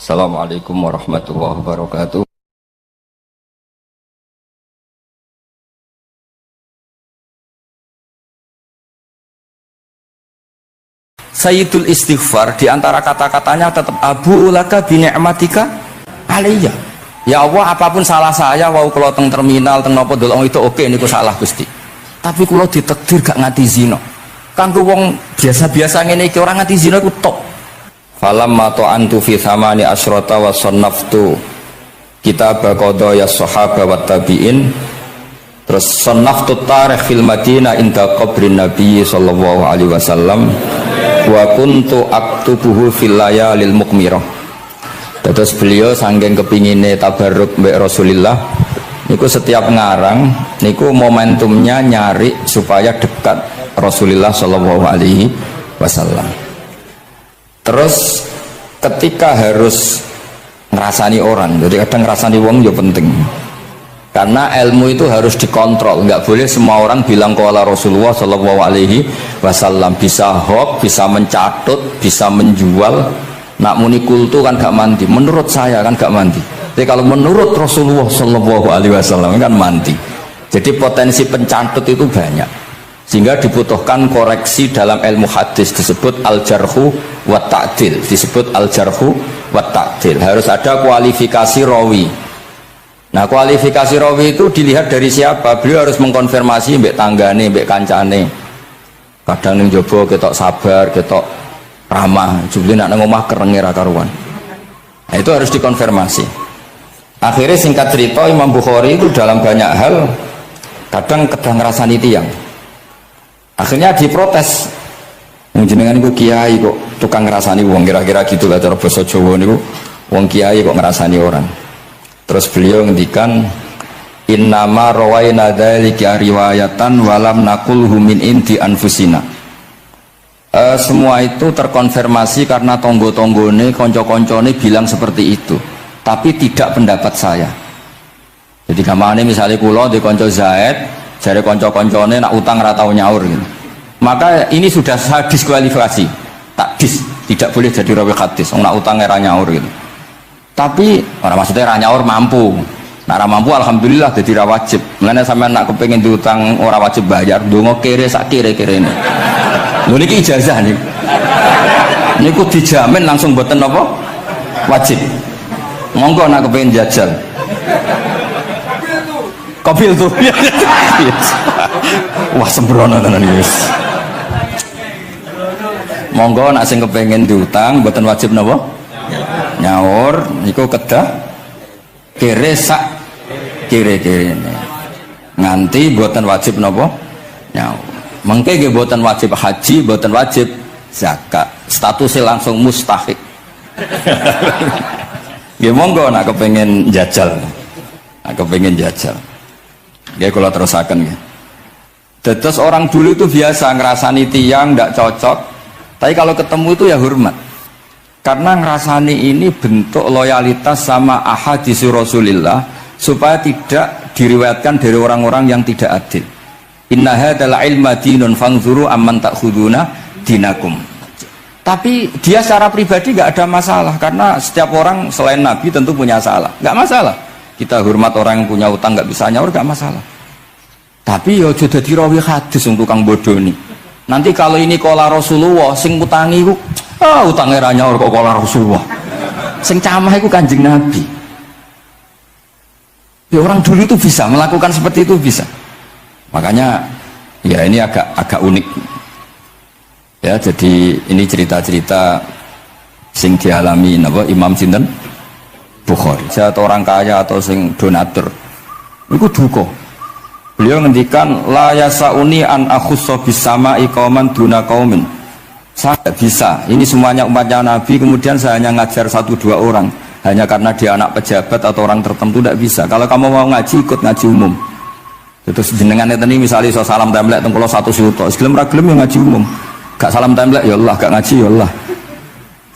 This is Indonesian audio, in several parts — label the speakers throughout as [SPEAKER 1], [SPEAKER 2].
[SPEAKER 1] Assalamualaikum warahmatullahi wabarakatuh. Sayyidul istighfar di antara kata-katanya tetap Abu ulaka bi ni'matika alayya. Ya Allah, apapun salah saya, wau kula teng terminal teng napa delok itu oke niku salah Gusti. Tapi kula ditakdir gak nganti zina. Kanggo wong biasa-biasa ngene iki ora nganti zina iku top. Falamma ta'antu fi thamani asyrata wa sannaftu kitab qadaya sahaba wa tabi'in. Terus sannaftu tarikh fil Madinah inda qabrin Nabi sallallahu alaihi wasallam wa kuntu aktubuhu fil layalil mukmirah. Terus beliau saking kepingine tabarruk mbek Rasulullah niku setiap ngarang niku momentumnya nyari supaya dekat Rasulullah sallallahu alaihi wasallam. Terus ketika harus ngerasani orang, jadi kadang ngerasani wong ya penting. Karena ilmu itu harus dikontrol, nggak boleh semua orang bilang qala Rasulullah sallallahu alaihi wasallam, bisa hoax, bisa mencatut, bisa menjual. Nak muni kultu kan gak mandi, menurut saya kan gak mandi. Jadi kalau menurut Rasulullah sallallahu alaihi wasallam kan mandi. Jadi potensi pencatut itu banyak, sehingga dibutuhkan koreksi dalam ilmu hadis, disebut al-jarhu wa ta'dil, disebut al-jarhu wa ta'dil. Harus ada kualifikasi rawi. Nah, kualifikasi rawi itu dilihat dari siapa. Beliau harus mengkonfirmasi mbek tanggane, mbek kancane. Kadang ning jaba ketok sabar, ketok ramah, jebule nak nang omah kerenge ra karuan. Nah, itu harus dikonfirmasi. Akhirnya singkat cerita Imam Bukhari itu dalam banyak hal kadang kedang ngrasani tiyang. Akhirnya diprotes. Wong jenengan niku kiai kok tukang ngrasani wong, kira-kira gitulah cara basa Jawa niku. Wong kiai kok ngrasani orang. Terus beliau ngendikan innama rawaina dzalika riwayatan walam naqulhu min inti anfusina. Semua itu terkonfirmasi karena tonggo-tonggone konco-koncone bilang seperti itu, tapi tidak pendapat saya. Jadi gamane misalnya kula di konco Zaid, jare konco-koncone nak utang ra tau nyaur gitu. Maka ini sudah saya diskualifikasi. Takdis, tidak boleh jadi rawi hadis. Wong nak utang ra nyaur gitu. Tapi orang maksudnya ra nyaur mampu. Nak ra mampu alhamdulillah dadi ra wajib. Mulane sampean nak kepengin diutang ora wajib bayar, ndonga kere sak kere-kerene. Lho niki ijazah nih. Niku dijamin langsung mboten napa? Wajib. Monggo nak kepengin jajal. Kopil tuh. Wah sembrono tenan iki. Monggo nak sing kepengin diutang mboten wajib napa? Nyaur niku kedah kere sak kere-kerene. Nganti mboten wajib napa? Nyaur. Mengke nggih mboten wajib haji, mboten wajib zakat. Statusnya langsung mustahik. Nggih monggo nak kepengin jajal. Nak kepengin jajal. Nggih kula terusaken nggih. Terus orang dulu itu biasa ngerasani tiang ndak cocok, tapi kalau ketemu itu ya hormat. Karena ngerasani ini bentuk loyalitas sama ahadits Rasulillah supaya tidak diriwayatkan dari orang-orang yang tidak adil. Inna hadzal ilma dinun fanzuru amman ta'khuduna dinakum. Tapi dia secara pribadi nggak ada masalah karena setiap orang selain Nabi tentu punya salah, nggak masalah. Kita hormat orang yang punya utang nggak bisa nyaur nggak masalah. Tapi yo jadi rawi hadis untuk tukang bodoh nih. Nanti kalau ini qala Rasulullah sing utangi ku utangnya ra nyaur kok qala Rasulullah. Sing camah iku Kanjeng Nabi. Ya orang dulu itu bisa melakukan seperti itu bisa. Makanya ya ini agak unik. Ya jadi ini cerita-cerita sing dialami napa Imam sinten Bukhari. Saya atau orang kaya atau sing donatur. Iku duka. Beliau ngendikan la yasauni an akhussa bisama iqaman duna qaumin. Saya tidak bisa. Ini semuanya umatnya Nabi, kemudian saya hanya ngajar 1-2 orang hanya karena dia anak pejabat atau orang tertentu, tidak bisa. Kalau kamu mau ngaji ikut ngaji umum. Terus jenengan ini misalnya so salam template teng kula 1 juta. Gelem ra gelem ya ngaji umum. Gak salam template ya Allah, gak ngaji ya Allah.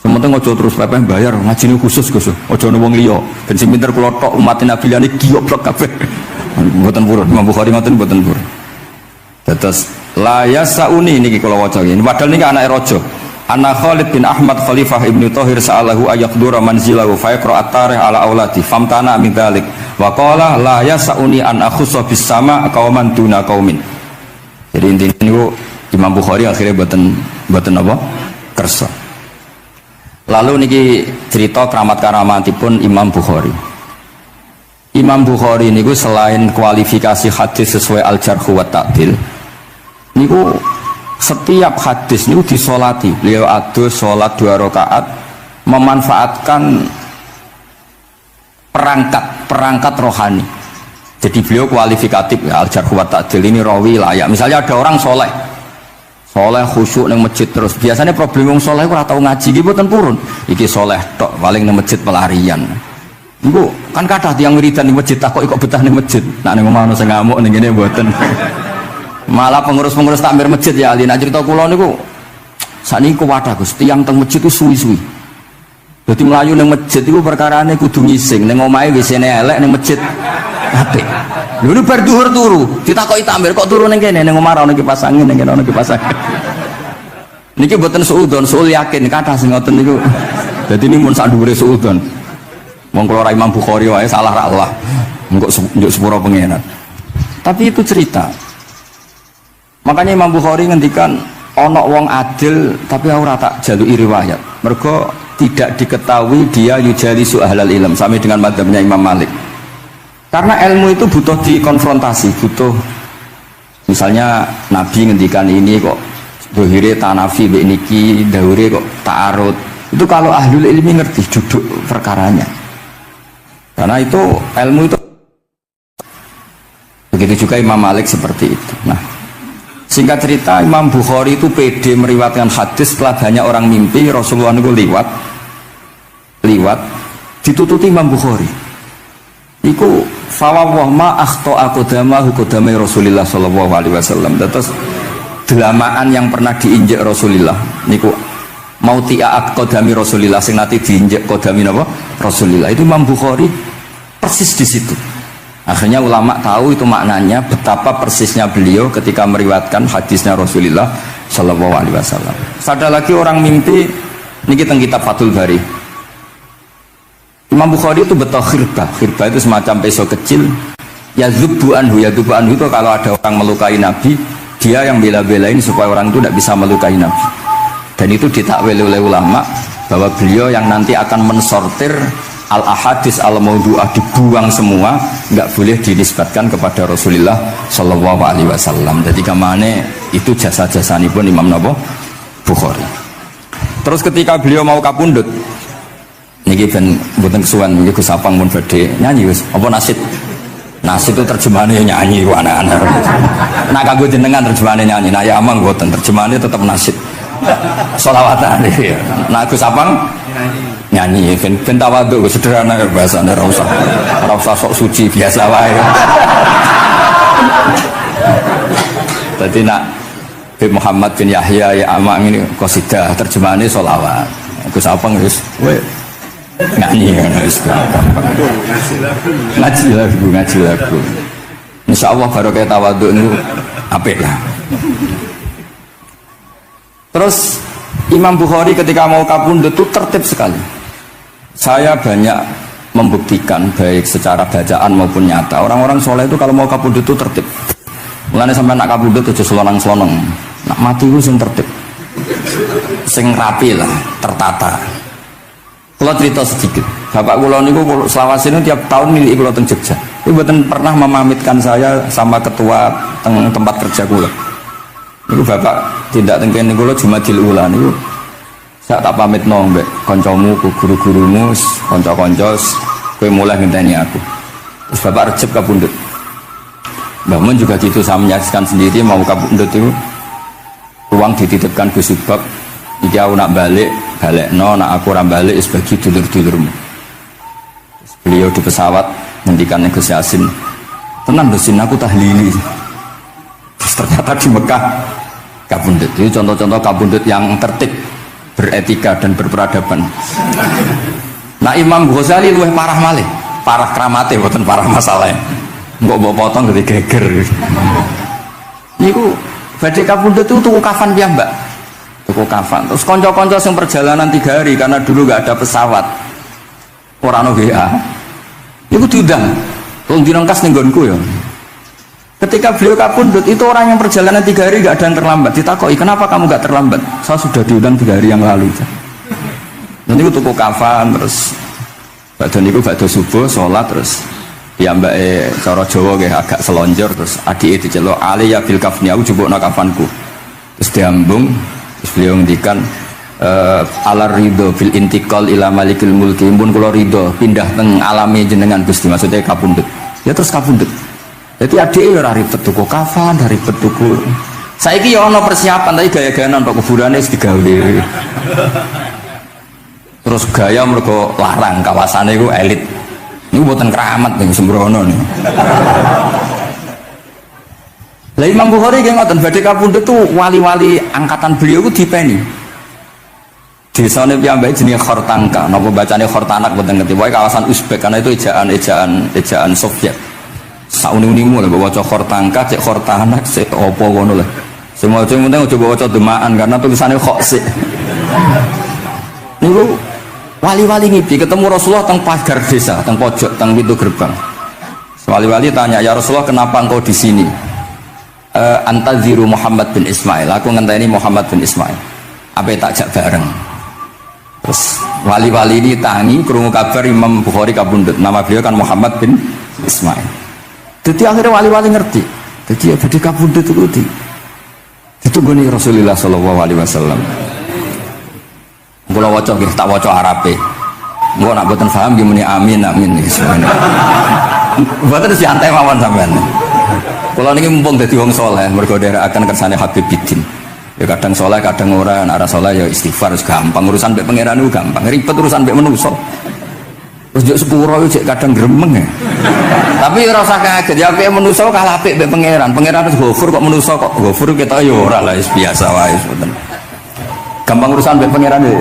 [SPEAKER 1] Sementing ojo terus pepe bayar ngaji ini khusus Gus. Ojo ono wong liya. Ben sing pinter kula tok umat Nabi liyane goblok kabeh. Mboten purun, Imam Bukhari ngoten mboten purun. Terus la yasauni niki kula waca iki. Padahal niki anake raja. Anna Khalid bin Ahmad Khalifah Ibnu Thahir sa'alahu ayaqdura manzilahu fa yaqra at-tarikh ala auladi famtana min dzalik wa qala la yasauni an akhussa bis sama qauman duna qaumin. Jadi intinya niku Imam Bukhari akhirnya boten apa? Kersa. Lalu niki cerita keramat-keramatipun Imam Bukhari. Imam Bukhari niku selain kualifikasi hadis sesuai al-jarh wa ta'dil, niku setiap hadis niku disolati. Beliau adus sholat 2 rakaat memanfaatkan perangkat rohani. Jadi beliau kualifikatif ya, al-jarh wa ta'dil ini rawi layak. Misalnya ada orang soleh khusyuk nang masjid terus. Biasanya problem wong soleh ora tau ngaji iki mboten purun. Iki soleh tok paling nang masjid pelarian. Iku kan kathah tiyang wiridan ning masjid takok kok betah ning masjid. Nek ning omah ono sing ngamuk ning kene mboten. Malah pengurus-pengurus takmir masjid ya ali. Nek cerita kula niku sakniki kuwadah Gus, tiyang teng masjid itu suwi-suwi. Dadi mlayu ning masjid iku perkarane kudu ngising. Ning omahe WC-ne elek ning masjid apik. Lha nu bar dhuwur turu, ditakoki takmir kok turu ning kene ning omah ana kipas angin ning kene ana kipas angin. Niki mboten suudzon, suul yakin kathah sing ngoten niku. Dadi ini mun sak dhuwure suudzon. Wong kula Imam Bukhari wae salah ra Allah. Engko njuk sepuro pengenan. Tapi itu cerita. Makanya Imam Bukhari ngendikan ana wong adil tapi ora tak jaluki riwayat. Mergo tidak diketahui dia yujalisu ahlal ilm sampai dengan madzhabnya Imam Malik. Karena ilmu itu butuh dikonfrontasi, butuh misalnya Nabi ngendikan ini kok dohire tanafi be niki daure kok ta'arud. Itu kalau ahlul ilmi ngerti duduk perkaranya. Karena itu ilmu itu. Begitu juga Imam Malik seperti itu. Nah, singkat cerita Imam Bukhari itu pede meriwayatkan hadis setelah banyak orang mimpi Rasulullah itu liwat ditututi Imam Bukhari. Iku fawwah ma akhta aqdamahu qadamai Rasulullah sallallahu alaihi wasallam. Terus delamaan yang pernah diinjek Rasulullah niku mautia aqdami Rasulullah sing nate diinjek qadami napa Rasulullah. Itu Imam Bukhari persis di situ. Akhirnya ulama tahu itu maknanya betapa persisnya beliau ketika meriwayatkan hadisnya Rasulullah sallallahu alaihi wasallam. Ada lagi orang mimpi niki teng kitab Fathul Bari. Imam Bukhari itu betul khirbah itu semacam peso kecil. Yadzubu anhu itu kalau ada orang melukai Nabi, dia yang bela-belain supaya orang itu tidak bisa melukai Nabi. Dan itu ditakwil oleh ulama bahwa beliau yang nanti akan mensortir al-ahadis al-maudu'ah, dibuang semua, nggak boleh dinisbatkan kepada Rasulullah Shallallahu Alaihi Wasallam. Jadi kemana itu jasa-jasa ini pun Imam Bukhari. Terus ketika beliau mau kapundut, niki ben mboten kesuwen niki Gus Apang pun badhe nyanyi wis apa nasid itu terjemahannya nyanyi ku anak-anak. Nah kanggo jenengan terjemahannya nyanyi, nah ya amang mboten terjemahannya tetap nasid. Sholawatan iki. Nah Gus Apang nyanyi ben tawadhu sederhana bahasane ora usah sok suci biasa wae. Tadi nak bin Muhammad bin Yahya ya amang ini qasidah terjemahannya sholawat. Gus Apang wis nyanyi ngaji lagu insya Allah baru kayak tawaduk itu apik lah. Terus Imam Bukhari ketika mau kapundut itu tertib sekali. Saya banyak membuktikan baik secara bacaan maupun nyata orang-orang soleh itu kalau mau kapundut itu tertib. Mulanya sampai nak kapundut itu selonang-selonang, nak mati itu sing tertib, sing rapi lah, tertata. Kalau cerita sedikit, bapak kula niku selawasine tiap tahun milik kula teng Jogja. Iku mboten pernah memamitkan saya sama ketua tempat kerja kula. Niku bapak tindak teng kene kula Jumadil Ula niku. Sak tak pamitno mbek kancamu, guru-gurumu, kanca-kanca kowe mulai ngenteni aku. Terus bapak Recep kapundhut. Mbah Mun juga gitu, saya menyaksikan sendiri mau kapundhut itu uang dititipkan Gus Subak. Iki aku nak balik no, nak aku ora balik wis bagi dulur-dulurmu. Beliau di pesawat ngendikan Gus Yasin, tenan Gusin aku tahlili. Terus ternyata di Mekah kapundhut. Itu contoh-contoh kapundhut yang tertib, beretika dan berperadaban. Nah Imam Ghazali luwih parah malih, parah kramate boten parah masalahnya. Mbok potong gede geger. Niku badhe kapundhut itu tuku kafan piyambak. tuku kafan. Terus konco-konco yang perjalanan 3 hari karena dulu nggak ada pesawat, orang WA, itu diundang, tolong direngkas nih gonku ya. Ketika beliau kapundut itu orang yang perjalanan 3 hari nggak ada yang terlambat. Ditakoi, kenapa kamu nggak terlambat? Saya sudah diundang 3 hari yang lalu. Nanti itu tuku kafan terus. Badhe niku badhe subuh salat terus ya mbak cara Jawa nggih agak selonjor terus adike diceluk ali ya bil kafni aku jupukno kafanku. Terus diambung terus beliau ngendikan alar ridho bil intiqal ila malikil mulki pun kula ridho pindah teng alame jenengan Gusti maksudnya kapundhut. Ya terus kapundhut. Jadi adike ora ribet tuku kafan, ora ribet tuku. Saiki ya ana persiapan tapi gaya-gayanan untuk kuburane wis digawe. Terus gaya mergo larang kawasannya itu elit. Ini buatan keramat nih sembrono nih. Lah Imam Bukhari nggih ngoten badhe kapundhut tuh wali-wali angkatan beliau itu dipeni. Desane piyambake jenenge Khortanka, napa bacane Khortanak mboten ngerti. Pokoke kawasan Uzbek karena itu ejaan Soviet. Sauni-unimu lho waca Khortanka, cek Khortanak, cek opo ngono lho. Semua penting aja waca demaan karena tulisannya kok sik. Niku wali-wali ngipi ketemu Rasulullah teng pagar desa, teng pojok, teng pintu gerbang. Wali-wali tanya, "Ya Rasulullah, kenapa engkau di sini?" Antaziru Muhammad bin Ismail. Aku ngenteni Muhammad bin Ismail. Apa tak jak bareng. Terus wali-wali ini tangi krungu kabar Imam Bukhari kapundhut. Nama beliau kan Muhammad bin Ismail. Jadi akhirnya wali-wali ngerti. Jadi ya badhe kapundhut itu ditunggoni Rasulullah sallallahu alaihi wasallam. Kula waca nggih tak waca Arabe. Engko nak mboten paham nggih muni amin amin. Mboten santai mawon sampean. Kula niki mumpung dadi wong saleh mergo nderekaken kersane Habib Bidin. Ya kadang saleh kadang ora, nek ora saleh ya istighfar wis gampang urusan mbek pangeran niku gampang. Ribet urusan mbek manusa. Terus yo sepuro yo kadang gremeng ya. Tapi ora usah kaget ya apike manusa kalah apik mbek pangeran. Pangeran wis gofur kok manusa kok gofur ketok yo ora lah wis biasa wae mboten. Gampang urusan mbek pangeran ya.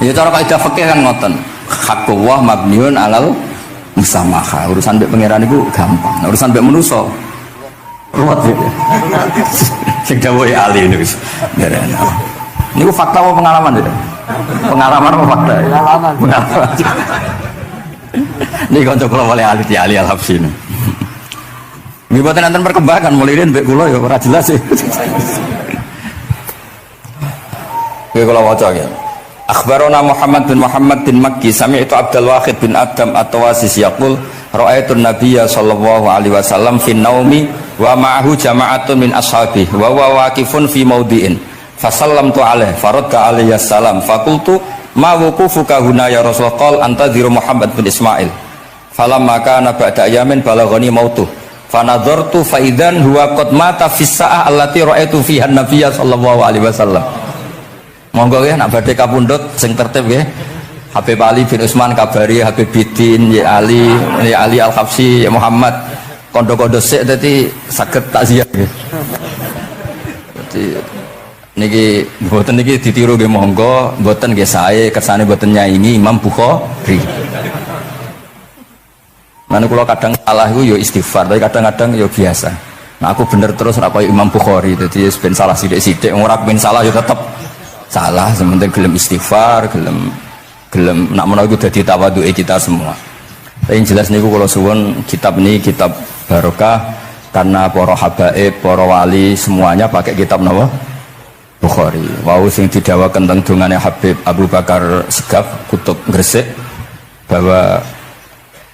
[SPEAKER 1] Ya cara kaidah fikih kan ngoten. Haqqullah mabniun alal musamaha. Urusan mbek pangeran iku gampang. Nah, urusan mbek manusa ruwet ya. Sing dawuhe ahli niku. Niku fakta apa pengalaman ya? Pengalaman apa fakta? Pengalaman. Niki kanca kula oleh ahli di ahli al-Habsyi. Nggih boten enten perkembangan mulai mbek kula ya ora jelas sih. Kalau waca ya. Akhbarana Muhammad bin Makki sami'tu Abdul Wahid bin Adam at-Tawasis yaqul ra'aitu an-nabiyya sallallahu alaihi wasallam fi naumi wa ma'ahu jama'atun min ashabihi wa huwa waqifun fi mawdi'in fasallamtu alaihi faradda alayhi assalam faqultu ma wuqufuka huna ya Rasulullah qala antadhiru Muhammad bin Ismail falamma kana ba'da ayamin balaghani mautuh fanadhartu fa idzan huwa qad mata fi sa'ah allati ra'aitu fiha an-nabiyya sallallahu alaihi wasallam. Monggo ya nak badhe kapundhut sing tertib nggih. Habib Ali bin Utsman kabari Habib Bidin ya Ali Al-Habsyi ya Muhammad kondo-kondo sik dadi saged takziah nggih. Dadi niki mboten niki ditiru nggih monggo, mboten nggih sae kersane mboten nyaingi Imam Bukhari. Mana kula kadang salah iku ya istighfar, tapi kadang-kadang ya biasa. Nah aku bener terus ora kaya Imam Bukhari, dadi ben salah sithik-sithik ora ben salah ya tetep salah, sementing gelem istighfar, gelem nak menawa iku dadi tawadhuke kita semua. Tapi yang jelas niku kula suwun kitab ini kitab barokah karena para habaib, para wali semuanya pakai kitab napa? Bukhari. Wau sing didhawaken teng dongane Habib Abu Bakar Segaf Kutub Gresik bahwa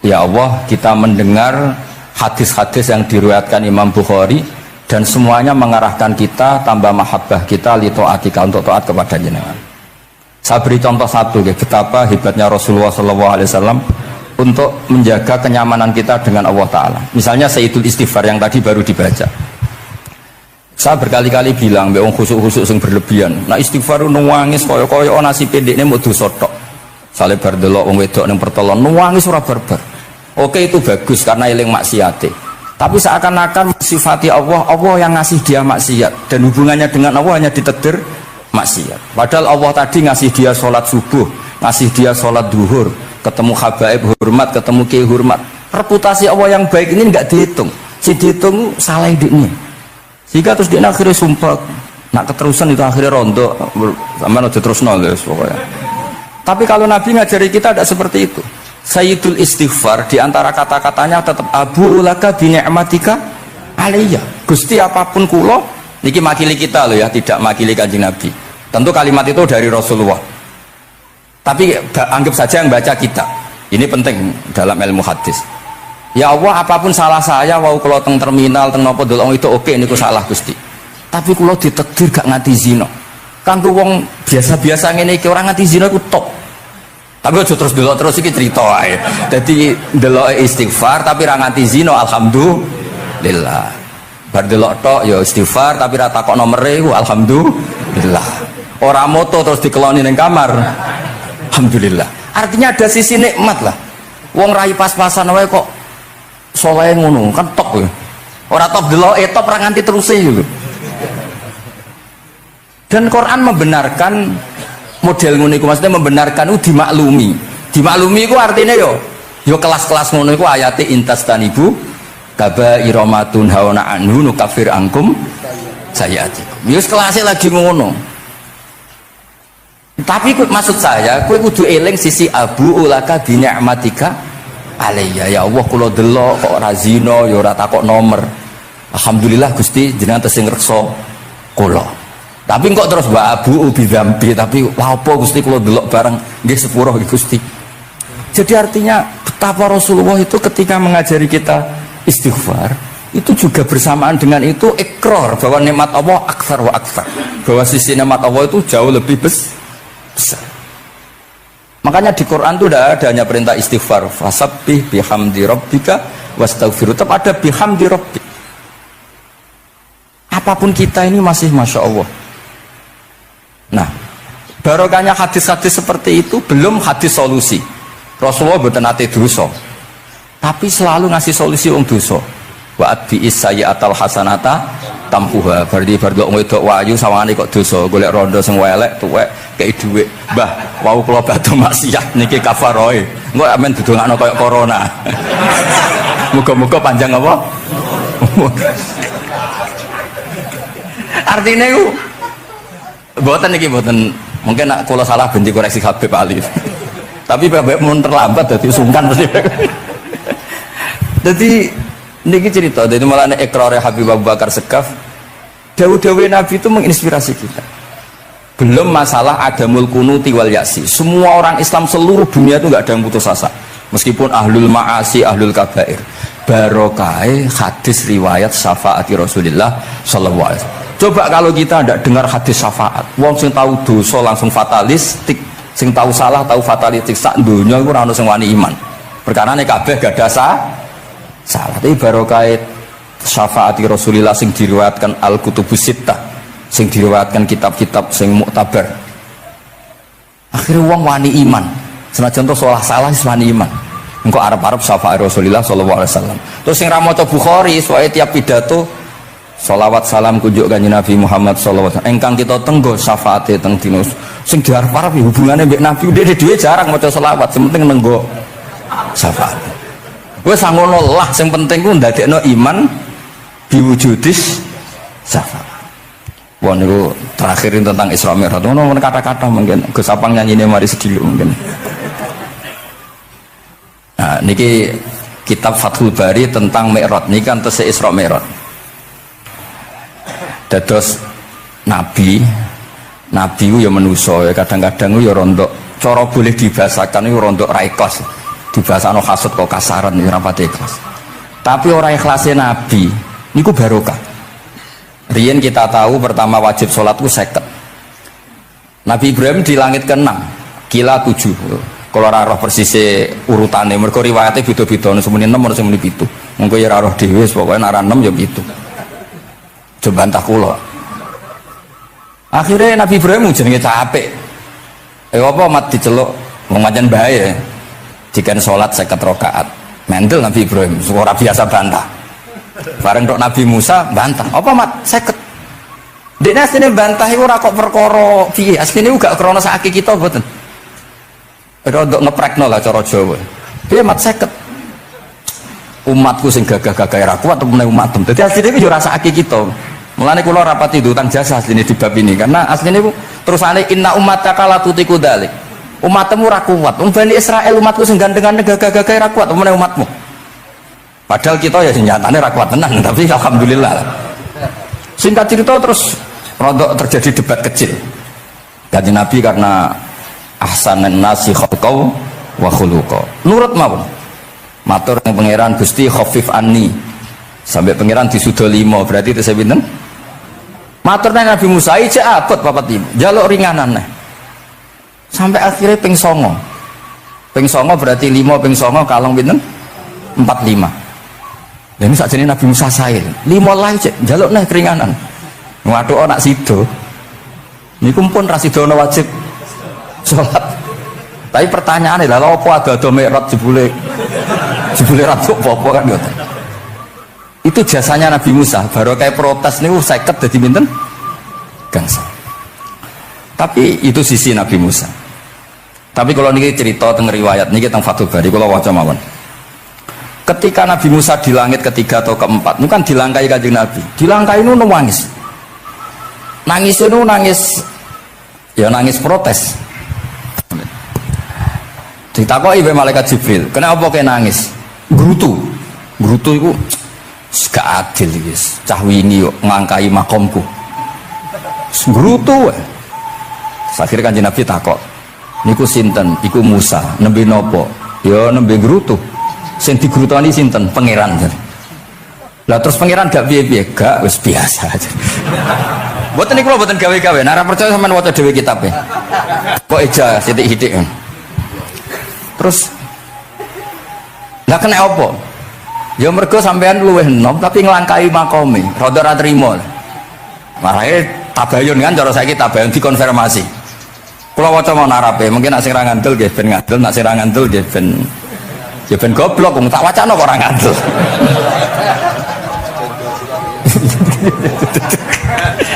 [SPEAKER 1] ya Allah kita mendengar hadis-hadis yang diriwayatkan Imam Bukhari dan semuanya mengarahkan kita tambah mahabbah kita li taatika untuk taat kepada jenengan. Saya beri contoh satu ya, betapa hebatnya Rasulullah SAW untuk menjaga kenyamanan kita dengan Allah Ta'ala. Misalnya Sayyidul Istighfar yang tadi baru dibaca. Saya berkali-kali bilang wong khusuk-khusuk sing berlebihan. Nah istighfar nangis kaya-kaya nasi pendekne mau dosa tok. Sale bar delok wong wedok ning pertelon nangis ora barbar. Oke itu bagus karena eling maksiate. Tapi seakan-akan sifati Allah yang ngasih dia maksiat dan hubungannya dengan Allah hanya ditegder maksiat. Padahal Allah tadi ngasih dia sholat subuh, ngasih dia sholat duhur, ketemu habaib hormat, ketemu kiai hormat. Reputasi Allah yang baik ini nggak dihitung. Si dihitung salah idiknya. Sehingga terus dia akhirnya sumpah Nak keterusan itu akhirnya rontok, sama aja terus nol pokoknya. Tapi kalau Nabi ngajari kita tidak seperti itu. Sayyidul istighfar diantara kata-katanya tetap abu ulaka bi ni'matika alayya. Gusti apapun kulo, niki makili kita loh ya, tidak makili Kanjeng Nabi. Tentu kalimat itu dari Rasulullah. Tapi anggap saja yang baca kita. Ini penting dalam ilmu hadis. Ya Allah, apapun salah saya, wau kulo teng terminal, teng nopo dolong itu oke, niku salah Gusti. Tapi kulo ditakdir gak nganti zina. Kan tuh wong biasa-biasa ngene iki orang nganti zina ku top. Tapi aja terus delok terus iki cerita ae. Dadi delok istighfar tapi ra nganti zina, alhamdulillah. Bar delok tok ya istighfar tapi ra takok nomere ku alhamdulillah. Ora moto terus dikeloni ning kamar. Alhamdulillah. Artinya ada sisi nikmat lah. Wong rai pas-pasan wae kok saleh ngono, kan top ya. Ora top delok top ra nganti terus e lho. Dan Quran membenarkan model ngono iku, maksudnya membenarkan itu dimaklumi. Dimaklumi iku artinya yo kelas-kelas ngono iku ayate intastanibu kaba'ira ma tunhauna anhu nukaffir ankum sayiatikum. Yo kelasé lagi ngono. Tapi maksud saya kowe kudu eling sisi abu ulaka bi ni'matika alayya. Ya Allah kula delok kok ora zina ya ora takok nomor. Alhamdulillah Gusti jenengan tesih ngreksa kula. Tapi kok terus wa abu ubi dzambi, tapi wah apa Gusti kula delok bareng nggih sepuro Gusti. Jadi artinya betapa Rasulullah itu ketika mengajari kita istighfar itu juga bersamaan dengan itu ikrar bahwa nikmat Allah aktsar wa aktsar, bahwa sisi nikmat Allah itu jauh lebih besar. Makanya di Quran itu tidak ada hanya perintah istighfar, fasabbih bihamdi rabbika wastaghfiru, tetap ada bihamdi rabbik. Apapun kita ini masih masya Allah. Nah, barokahnya hadis-hadis seperti itu belum hadis solusi. Rasulullah mboten nate dosa, tapi selalu ngasih solusi wong dosa. Wa atbi'is sayyi'atal hasanata tampuha. Berarti bar kok wedok wayu sawangane kok dosa, golek rondo sing elek tuwek kei dhuwit. Mbah, wau kula badhe maksiat niki kafaroe. Engko amen didongakno kaya corona. Muga-muga panjang apa? Artinya itu buatan niki buatan, mungkin nak kalau salah benci koreksi Habib Ali. Tapi Habib mun terlambat jadi sungkan mesti. Jadi niki cerita, jadi malah ikrare Habib Abu Bakar Segaf, dawuh-dawuh Nabi itu menginspirasi kita. Belum masalah adamul kunuti wal yasi. Semua orang Islam seluruh dunia itu nggak ada yang putus asa. Meskipun ahlul ma'asi, ahlul kabair. Barokai hadis riwayat syafaati Rasulullah sallallahu alaihi wasallam. Coba kalau kita tidak dengar hadis syafaat, wong sing tahu dosa langsung fatalistik, sing tahu salah tahu fatalistik, sak dunya iku ora ono sing wani iman. Perkara nek kabeh gak ada salah. Tapi barokah syafaati Rasulillah sing diriwayatkan Al-Kutubus Sittah, sing diriwayatkan kitab-kitab sing muktabar. Akhirnya wong wani iman. Senajan to salah wis wani iman. Engko arep-arep syafaat Rasulillah sallallahu alaihi wasallam. Terus sing ra maca Bukhari, soal tiap pidato sholawat salam kunjuk kanjeng Nabi Muhammad sallallahu alaihi wasallam. Engkang kita tenggo syafaate teng dina sing diarep-arep hubungane mbek Nabi dhewe jarang maca sholawat, sing penting nenggo syafaat. Wis ngono lah, sing penting ku ndadekno iman biwujudis syafaat. Wah niku terakhir tentang Isra Mi'raj. Ono kata-kata mungkin Gus Apang nyanyine mari sedilo mungkin. Nah, niki kitab Fathul Bari tentang Mi'raj niki kan tesih Isra Mi'raj. Dados nabi ku ya manusa ya kadang-kadang ya rondok cara boleh dibahasakan itu rondok ra ikhlas. Dibahasano hasud kok kasaran ya ora pati ikhlas. Tapi ora ikhlase nabi niku barokah. Riyen kita tahu pertama wajib sholat ku 50. Nabi Ibrahim di langit ke-6, kila 7. Kalau ora roh persise urutane, mergo riwayate beda-beda, semene 6 ono semene 7. Mengko ya ora roh dhewe, pokoke nek ora 6 ya 7. Coba bantah kula. Akhirnya Nabi Ibrahim jenenge capek. Apa mat diceluk wong pancen bae. Diken salat 50 rakaat. Mendel Nabi Ibrahim, ora biasa bantah. Bareng tok Nabi Musa bantah. Apa mat 50? Dekne asline bantah iku ora kok perkara piye. Asline iku gak krana sak kita mboten. Rodok ngeprekno lah cara Jawa. Piye mat 50? Umatku sing gagah-gagah ra kuat temene umatem. Dadi asline iki yo rasake kita. Mulane kula rapati utang jasa asline di bab ini karena asline itu terusane inna ummataka la tutiku dzalik. Umatmu ra kuat. Bani Israil umatku sing gandengan gagah-gagah ra kuat umane umatmu. Padahal kita ya nyatane ra kuat tenan tapi alhamdulillah. Singkat cerita terus rodok terjadi debat kecil. Kanjeng Nabi karena ahsanan nasi khalqau wa khuluqa. Nurut mawon. Matur yang pangeran Gusti khafif anni. Sampai pangeran disudo 5 berarti itu saya pinten? Matur nang Nabi Musa iki abot papat iki. Njaluk ringanan neh. Sampai akhirnya ping 9. Ping 9 berarti 5 ping 9 kalong pinten? 45. Lah ini sakjane Nabi Musa sae. 5 lae cek njaluk neh keringanan. Waduh anak sido. Niku pun ra sidono wajib salat. Tapi pertanyaannya lha apa ada mikrot jebule ratuk apa kan ngoten. Itu jasanya Nabi Musa, baru kayak protes niku 50 dadi pinten? Gangsa. Tapi itu sisi Nabi Musa. Tapi kalau niki cerita teng riwayat niki teng Fathul Bari kula waca mawon. Ketika Nabi Musa di langit ketiga atau keempat, itu kan dilangkai Kanjeng Nabi. Dilangkai itu nangis. Nangis itu nangis ya nangis protes. Ditakoki mbek malaikat Jibril, "Kenapa kowe nangis?" Grutu. Grutu iku gak adil iki. Cah wingi kok ngangkai makomku. Grutu. Akhirnya Kanjeng Nabi takok, "Niku sinten?" "Iku Musa." "Nembe napa?" "Ya nembe grutu." Sing digrutoni sinten? Pangeran. Lah terus pangeran gak piye-piye? Gak, wis biasa aja. Mboten niku mboten gawe-gawe. Nek ora percaya sampean waca dhewe kitabe. Kok eja sithik-sithik. Terus lah kena apa? Ya mergo sampean luweh enom tapi nglangkai makome, rada ra trimo. Marahe tabayun kan cara saiki tabayun dikonfirmasi. Kula waca mau narape, mungkin nek sing ra ngandel nggih ben ngandel, nek sing ra ngandel nggih ben ya ben goblok wong tak wacana kok ora ngandel.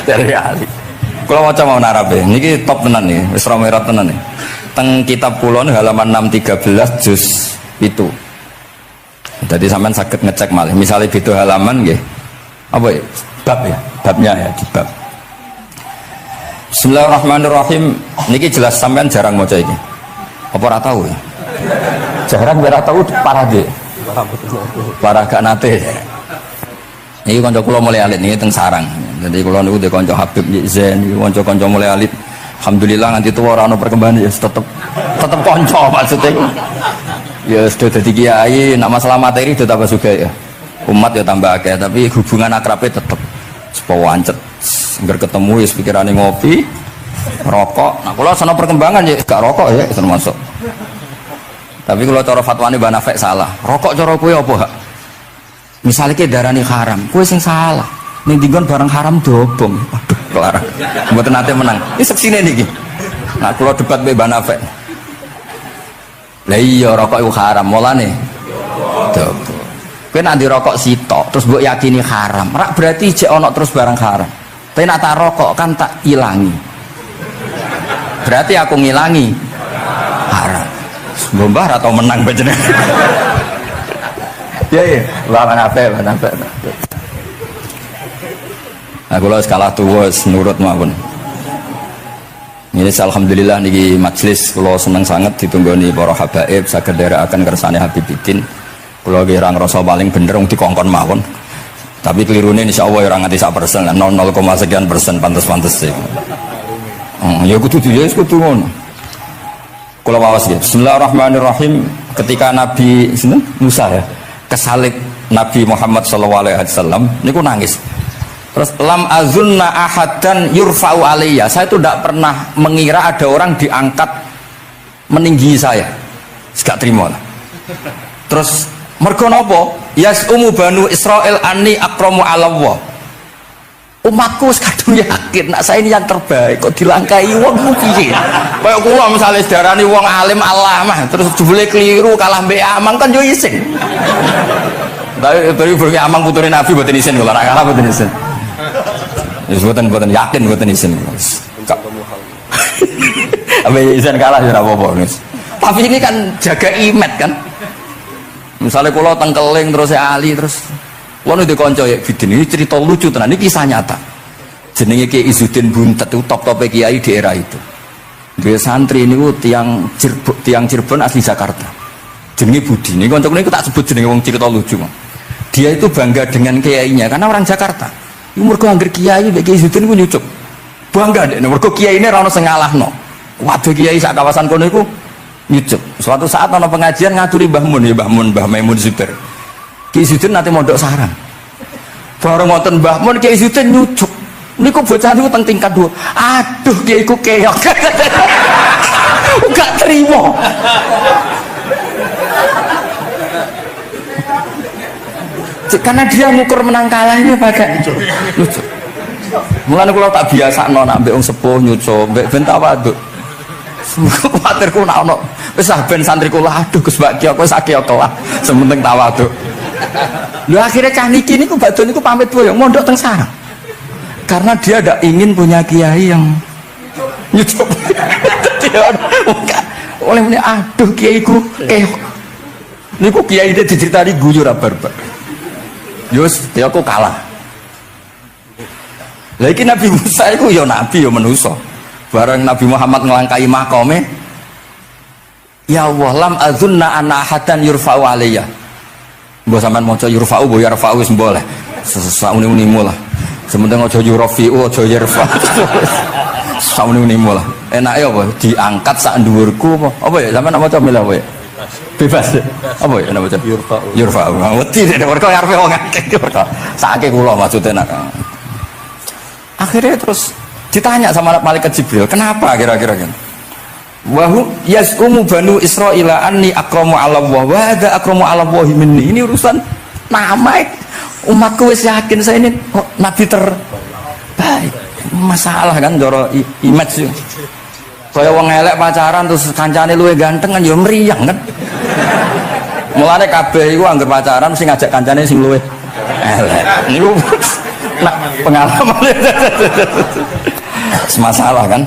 [SPEAKER 1] Dari ahli. Kula waca mau narape, niki top tenan nih, wis romerot tenan nih. Teng kitab kula halaman 613 juz 7. Jadi sampean saged ngecek malih. Misalnya beda halaman nggih. Apa ya? Bab ya, babnya ya di bab. Bismillahirrahmanirrahim. Niki jelas sampean jarang maca iki. Apa ora tahu ya? Jarang ora tahu parah deh. Parah gak nate. Niki kanca kula mulai alit niki teng sarang. Jadi kula niku de kanca Habib Zain, kanca-kanca mulai alit. Alhamdulillah nganti tuwa ora ono perkembangan ya tetep kanca maksudnya. Ya sudah jadi kiai, nak masalah materi itu tambah juga ya. Umat ya tambah akeh, tapi hubungan akrabnya tetep sepawancet. Ngger ketemu ya pikirane ngopi, rokok. Nah, kalau sana perkembangan ya gak rokok ya termasuk. Tapi kalau cara fatwane Mbah Nafek salah. Rokok cara kowe apa, Hak? Misalnya ke darani haram, kowe sing salah. Ning dinggon barang haram dobong. Aduh, kelar. Mboten nate menang. Ini seksine niki. Nah, kalau debat mbek Mbah Nafek. Lah iya rokok itu haram, mulane dobong. Kowe nek rokok sitok terus mbok yakini haram, rak berarti jek ana terus barang haram. Tapi nek tak rokok kan tak ilangi. Berarti aku ngilangi haram. Mbah atau menang panjenengan. Ya, mana apa. Nah, kalau skala tua nurut mawon. Ini alhamdulillah niki majelis kalau seneng sangat ditunggoni para habaib saged akan kersane Habibidin. Kalau kira ngerasa paling bener wong dikongkon mawon. Tapi kelirune insyaallah ora nganti 1%, 0, sekian persen pantes-pantes sih. Ya kudu kudu ngono. Kula waos nggih. Bismillahirrahmanirrahim. Ketika Nabi Musa ya kesalib Nabi Muhammad SAW niku nangis. Terus lam azunna ahadan yurfa'u alayya. Saya itu tidak pernah mengira ada orang diangkat meninggi saya. Gak terima. Terus mergo napa? Yasumu banu Israil anni akramu 'ala Allah. Umatku kadung yakin nak saya ini yang terbaik kok dilangkai wong piye. Kayak kula misale sedarani wong alim alamah terus jebule keliru kalah mbek Amang kan yo isin. Tapi bagi Amang puture Nabi mboten isin kula ora kalah mboten isin. Wis mboten yakin mboten isin. Abe isin kalah ya ora apa-apa. Tapi ini kan jaga imet kan. Misalnya kula teng Keling terus Ali terus Kulo ndek kanca ya bidin ini cerita lucu tenan iki kisah nyata. Jenenge Kiai Izzuddin Buntet itu top-top kiai di era itu. Dia santri niku tiang Cirebon asli Jakarta. Jenenge Budi. Ini kanca niku tak sebut jenenge wong cerita lucu. Dia itu bangga dengan kiainya karena orang Jakarta. Iku mergo anggere kiai mek Kiai Izzuddin ku nyucuk. Bangga dek mergo kiyaine ora ono sing ngalahno. Waduh kiai sak kawasan kono iku nyucuk. Suatu saat ana pengajian ngaturi Mbah Mun ya Mbah Maimun Zubair. Kiai Izzuddin nate mondok sarang. Bareng wonten Mbah Mun Kiai Izzuddin nyucuk. Niku bocah niku teng tingkat 2. Aduh kiai ku keok. Enggak terima. Karena dia ngukur menang kalah ini pakai nyucuk. Mulane kula tak biasakno nak mbek wong sepuh nyucuk, mbek ben tawaduk. Kuwatirku nak ono wis ben santri kula aduh Gus Bakti kok sakit kelah sementing tawaduk. Lho akhirnya cah niki niku badhe niku pamit boyo mondok teng sarang. Karena dia tidak ingin punya kiai yang nyucuk. Oleh ini aduh kiaiku niku kiai dia diceritani guyu ra barbar. Yus dia aku kalah. Lagi Nabi Musa itu ya nabi ya manusia. Bareng Nabi Muhammad ngelangkai makome, ya Allah lam azunna ana ahadan yurfa'u alayya. Mbok sampean maca yurfa'u bo yarfa'u wis boleh. Sauni-unimu lah. Sementing aja yurafi'u aja yarfa'. Sauni-unimu lah. Enake apa diangkat sak dhuwurku apa? Apa ya sampean maca milah apa ya? Bebas. Apa ya nama maca yurfa'u. Yurfa'u. Wedi nek mergo arepe wong akeh mergo sakake kula maksude nak. Akhirnya terus ditanya sama malaikat Jibril, kenapa kira-kira kan? Wahum yas'umu banu Israila anni akramu 'ala Allah wa hadza akramu 'ala Allah minni. Ini urusan nama umatku wis yakin saya ini nabi terbaik. Masalah kan cara image. Kaya wong elek pacaran terus kancane luwih ganteng kan ya mriyang kan. Mulane kabeh iku anggere pacaran mesti ngajak kancane sing luwih elek. Niku nah, pengalaman masalah kan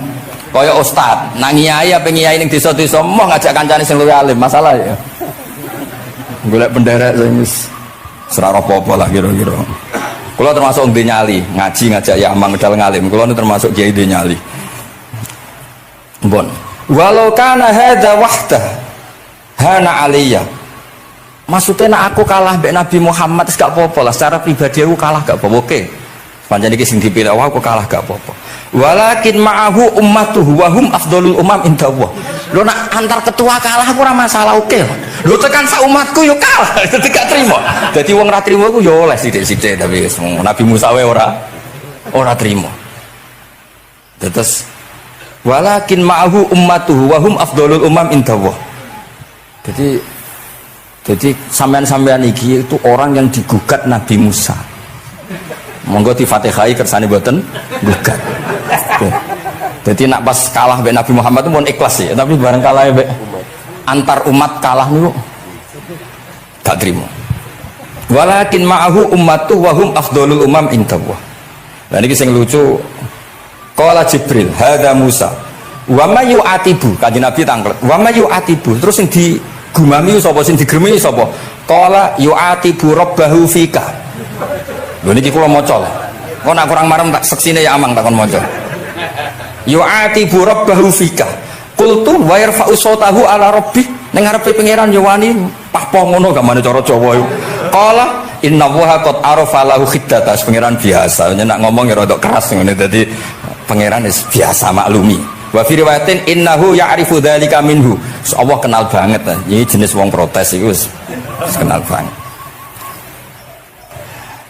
[SPEAKER 1] kaya ustad nak ngiyai apa ngiyai ning desa-desa mau ngajak kancane sing luwih alim masalah ya golek penderek sing wis ora apa-apa lah kira-kira kula termasuk ndek nyali ngaji ngajak ya amang medal ngalim kula termasuk kiai ndek nyali mbon walau kana hadza wahdah hana aliyya maksudnya nak aku kalah mbek Nabi Muhammad wis gak apa-apa lah secara pribadi aku kalah gak apa-apa oke pancen iki sing dipilih aku kalah gak apa-apa walakin ma'ahu ummatuhu wa hum afdhalul umam indallah lho nak antar ketua kalah aku ora masalah oke lho tekan sak umatku yo kalah dadi gak trimo dadi wong ora trimo ku yo oleh sithik-sithik tapi Nabi Musa wae ora trimo terus walakin ma'ahu ummatuhu wa hum afdhalul umam indallah jadi sampean-sampean iki itu orang yang digugat Nabi Musa. Monggo di Fatihai kersane mboten gugat. Jadi nak pas kalah mbek Nabi Muhammad itu pun ikhlas ya, tapi bareng kalah mbek antar umat kalah niku gak trimo. Walakin ma'ahu ummatu wa hum afdhalul umam indallah. Lah niki sing lucu qala Jibril hadza Musa wa may yu'atibu kanjeng Nabi tanglet wa may yu'atibu terus sing di gumami sapa sing digremi sapa qala yu'atibu rabbahu fika lho niki kula maca kok nak kurang marem tak seksine ya amang takon maca yu'atibu rabbahu fika qultu wa yarfa'u sautahu ala rabbi ning ngarepe pangeran yo wani pahpo ngono gamane cara Jawa yo qala innallaha qad arafa lahu khiddata pangeran biasa nak ngomong ya rada keras ngene dadi pangeran wis biasa maklumi. Wa fi riwayatin innahu ya'rifu dzalika minhu. Allah kenal banget ini jenis wong protes iku wis kenal banget.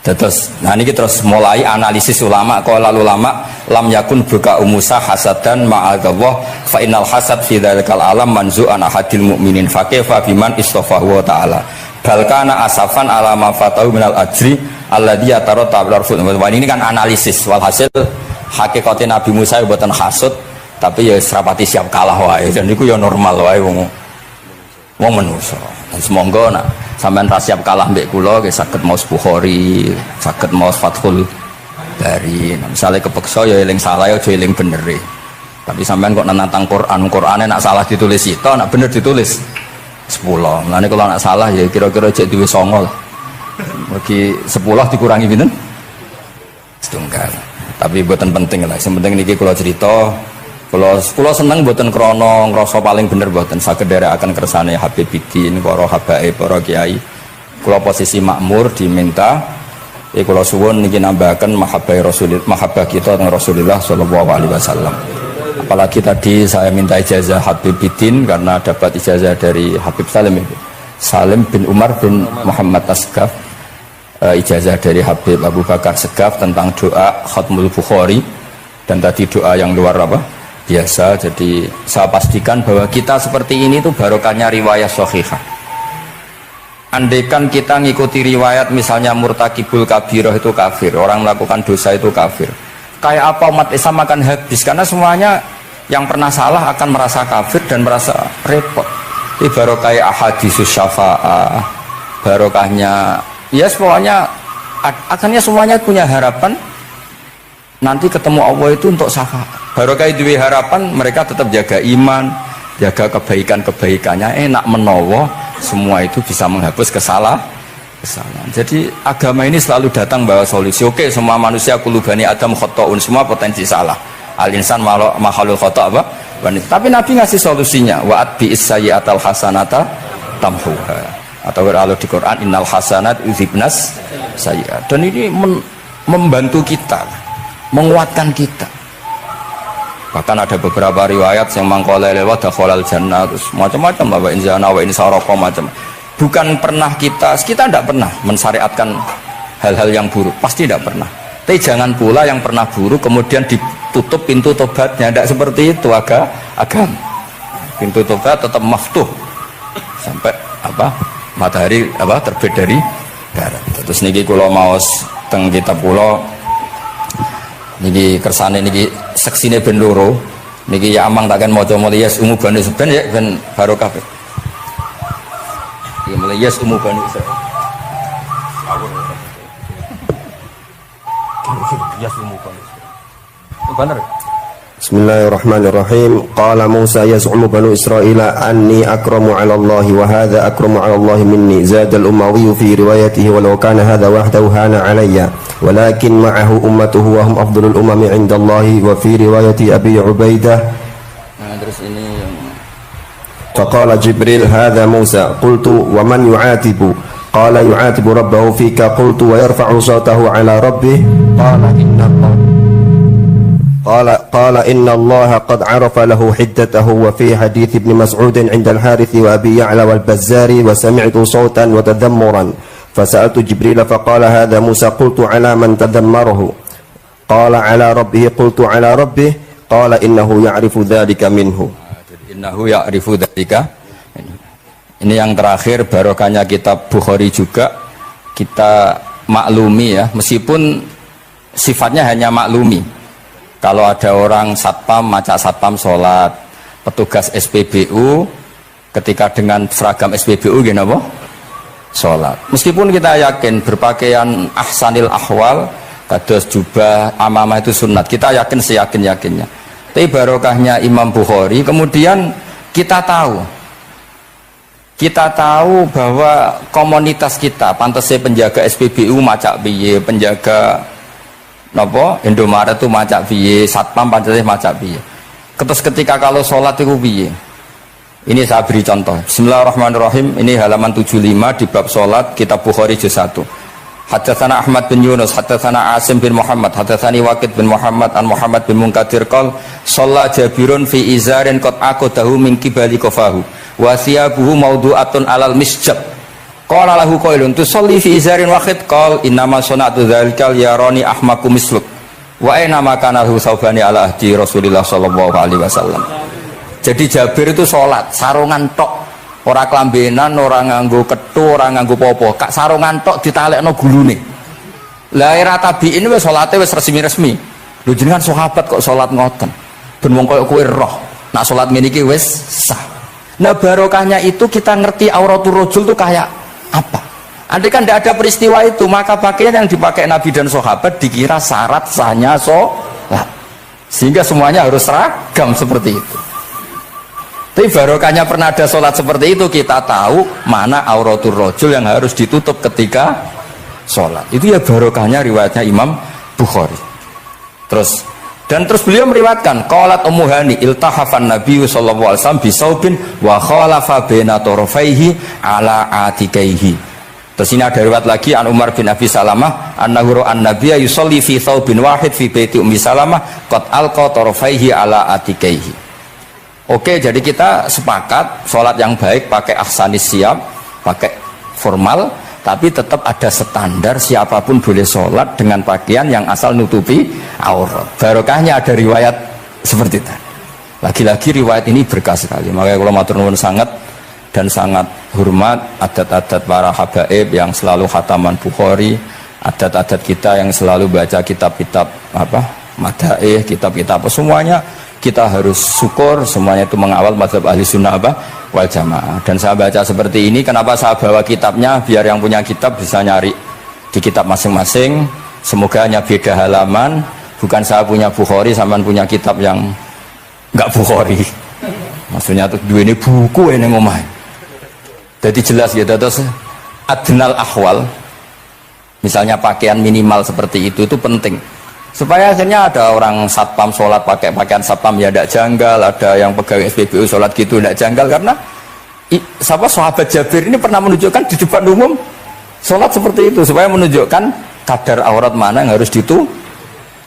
[SPEAKER 1] Terus nah niki terus mulai analisis ulama qala ulama lam yakun buka Musa hasadan ma'adallah fa innal hasad fi dzalikal alam manzu'an ahadil mu'minin fa kaifa biman istafahu wa ta'ala bal kana asafan ala ma fatahu minal ajri alladhi yatarata bil arfud. Ini kan analisis walhasil hakikate Nabi Musa mboten hasud tapi ya serapati siap kalah wae dan itu ya normal wae wong manusa. Semoga nak sampean ra siap kalah mbek kula nggih saged maos Bukhari, saged maos Fathul Bari. Nah, misalnya kepeksa ya eling salah ya aja eling bener. Tapi sampean kok nantang Qur'ane nak salah ditulis itu, nak bener ditulis 10. Mulane kalau nak salah ya kira-kira cek duwe 9 lah. Bagi 10 dikurangi pinten? Setunggal. Tapi buatan penting lah. Yang penting niki kula cerita, kula seneng buatan krono ngrasa paling bener buatan sakedere akan kersane Habib Bidin, para habaib, para kiai. Kula posisi makmur diminta kula suwun niki nambahaken mahabbah kita tentang Rasulullah sallallahu alaihi wasallam. Apalagi tadi saya minta ijazah Habib Bidin karena dapat ijazah dari Habib Salim bin Umar bin Muhammad Asgaf, ijazah dari Habib Abu Bakar Segaf tentang doa Khatmul Bukhari, dan tadi doa yang luar biasa. Jadi saya pastikan bahwa kita seperti ini tuh barokahnya riwayat sahihah. Andaikan kita ngikuti riwayat misalnya murtakibul kabirah itu kafir, orang melakukan dosa itu kafir, kayak apa umat Islam akan habis, karena semuanya yang pernah salah akan merasa kafir dan merasa repot. Ini barokah ahadisus syafa'ah, barokahnya ya pokoknya akhirnya semuanya punya harapan nanti ketemu Allah itu untuk syafaat. Barokah itu harapan, mereka tetap jaga iman, jaga kebaikan-kebaikannya, enak menawa semua itu bisa menghapus kesalahan. Jadi agama ini selalu datang bawa solusi. Oke, semua manusia kulubani Adam khotoun, semua potensi salah. Al-insan makhluk khoto apa? Tapi Nabi ngasih solusinya. Wa'at bi'is sayyi'atal hasanata tamhuha. Atau kalau di Quran innal hasanat yudhibnas sayyi'at. Dan ini membantu kita, menguatkan kita. Bahkan ada beberapa riwayat yang mangkola lewat dakhalal jannah, terus macam-macam wa in zana wa in sarqa macam. Bukan pernah kita tidak pernah mensyariatkan hal-hal yang buruk, pasti tidak pernah. Tapi jangan pula yang pernah buruk kemudian ditutup pintu tobatnya, tidak seperti itu agama. Pintu tobat tetap maftuh sampai matahari terbit dari barat. Terus niki kula maos teng kitab kula niki kersane niki seksine ben loro niki ya amang takkan maca muliyas umu bani seben ya ben barokah. Iki muliyas umu bani seben. Yas umu bani. Bener.
[SPEAKER 2] Bismillahirrahmanirrahim. Qala Musa yaz'umu banu Israila anni akramu 'ala Allah wa hadha akramu 'ala Allah minni. Zada al-Umawi fi riwayatihi walau kana hadha wahdahu hana 'alayya walakin ma'ahu ummatuhu wa hum afdalul umami 'inda Allah wa fi riwayati Abi Ubaidah.
[SPEAKER 1] Terus ini yang
[SPEAKER 2] faqala Jibril hadha Musa qultu wa man yu'atibu qala yu'atibu rabbahu fika qultu wa yarfa'u sawtahu 'ala rabbih qala inna قال إن الله قد عرف له حدته. وفي حديث ابن مسعود عند الحارث وأبي يعلى والبزار وسمعت صوتا وتذمرا فسألت جبريل فقال هذا موسى قلت على من تذمره قال على ربه قلت على ربه قال إنه يعرف ذلك منه.
[SPEAKER 1] Innahu ya'rifu dzalika. Ini yang terakhir barokahnya kitab Bukhari juga kita maklumi ya, meskipun sifatnya hanya maklumi. Kalau ada orang satpam, macak satpam sholat, petugas SPBU ketika dengan seragam SPBU gini apa? Sholat. Meskipun kita yakin berpakaian ahsanil ahwal, kados jubah, amamah itu sunat, kita yakin seyakin-yakinnya. Tapi barokahnya Imam Bukhari, kemudian kita tahu bahwa komunitas kita, pantasnya penjaga SPBU macak piye, penjaga napa Indomaret itu macak piye, satpam pancene macak piye. Terus ketika kalau sholat itu piye? Ini saya beri contoh. Bismillahirrahmanirrahim. Ini halaman 75 di bab sholat kitab Bukhari juz 1. Haddatsana Ahmad bin Yunus, haddatsana Asim bin Muhammad, haddatsani Waqid bin Muhammad an Muhammad bin Munkadir qol shalla Jabirun fi izarin qad aqadahu min qibali qafahu wa thiyabuhu mawdu'atun alal misjab. Qala lahu qailun tusalli fi izarin wahid qal innama sunatu dzalikal yarani ahmaku misluk wa aina ma kana lahu saubani ala ahdi Rasulillah sallallahu alaihi wasallam. Jadi Jabir itu sholat sarungan tok, ora kelambenan, ora nganggo kethu, ora nganggo popo, kak sarungan tok ditalekno gulune. Lah era tabi'in wis salate wis resmi-resmi. Lho jenengan sahabat kok salat ngoten. Ben wong koyo kowe roh, nak salat ngene iki wis sah. Nah barokahnya itu kita ngerti auratul rajul itu kayak apa? Andai kan tidak ada peristiwa itu, maka pakaian yang dipakai Nabi dan sahabat dikira syarat sahnya sholat, sehingga semuanya harus seragam seperti itu. Tapi barokahnya pernah ada sholat seperti itu, kita tahu mana auratul rajul yang harus ditutup ketika sholat. Itu ya barokahnya riwayatnya Imam Bukhari. Terus beliau meriwayatkan qalat Ummu Hani iltahafan Nabi sallallahu alaihi wasallam bisaubin wa khalafa baina tarafaihi ala atikaihi. Terus ini ada riwayat lagi an Umar bin Abi Salamah annahu an nabiyya yusalli fi thawbin wahid fi baiti Ummi Salamah qad alqa tarafaihi ala atikaihi. Oke, jadi kita sepakat sholat yang baik pakai ahsanis siap, pakai formal, tapi tetap ada standar siapapun boleh sholat dengan pakaian yang asal nutupi aurat. Barokahnya ada riwayat seperti itu. Lagi-lagi riwayat ini berkah sekali. Makanya kalau matur nuwun sangat dan sangat hormat adat-adat para habaib yang selalu khataman Bukhari, adat-adat kita yang selalu baca kitab-kitab madaih, kitab-kitab semuanya kita harus syukur, semuanya itu mengawal mazhab ahli sunnah wal jamaah. Dan saya baca seperti ini, kenapa saya bawa kitabnya, biar yang punya kitab bisa nyari di kitab masing-masing. Semoga hanya beda halaman, bukan saya punya Bukhari sampean punya kitab yang enggak Bukhari. Maksudnya tuh dua ini buku ini ngomong. Jadi jelas gitu. Terus adnal ahwal, misalnya pakaian minimal seperti itu penting. Supaya akhirnya ada orang satpam sholat pakai pakaian satpam ya tidak janggal, ada yang pegawai SPBU sholat gitu tidak janggal, karena sahabat Jabir ini pernah menunjukkan di depan umum sholat seperti itu supaya menunjukkan kadar aurat mana yang harus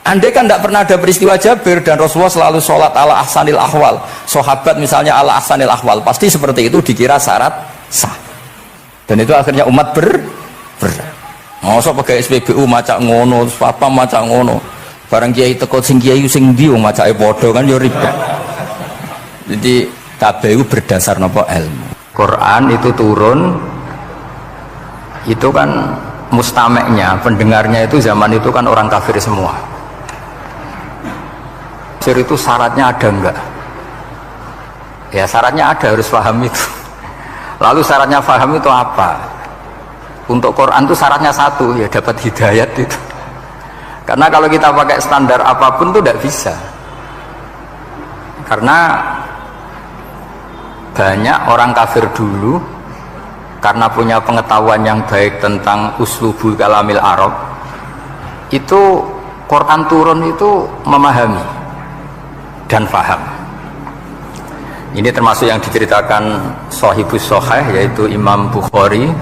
[SPEAKER 1] Andai kan tidak pernah ada peristiwa Jabir dan Rasulullah selalu sholat ala ahsanil ahwal, sahabat misalnya ala ahsanil ahwal, pasti seperti itu dikira syarat sah, dan itu akhirnya umat masa pakai SPBU macak ngono, apa macak ngono, barang kiai teko sing kiai sing ndi wong macake padha kan yo ribet. Jadi KBU berdasar nopo ilmu. Quran itu turun itu kan mustameknya, pendengarnya itu zaman itu kan orang kafir semua. Tafsir itu syaratnya ada enggak? Ya syaratnya ada, harus paham itu. Lalu syaratnya paham itu apa? Untuk Quran itu syaratnya satu, ya dapat hidayat itu. Karena kalau kita pakai standar apapun itu tidak bisa. Karena banyak orang kafir dulu karena punya pengetahuan yang baik tentang uslubul kalamil Arab, itu Quran turun itu memahami dan faham. Ini termasuk yang diceritakan Shahibus Shahih, yaitu Imam Bukhari.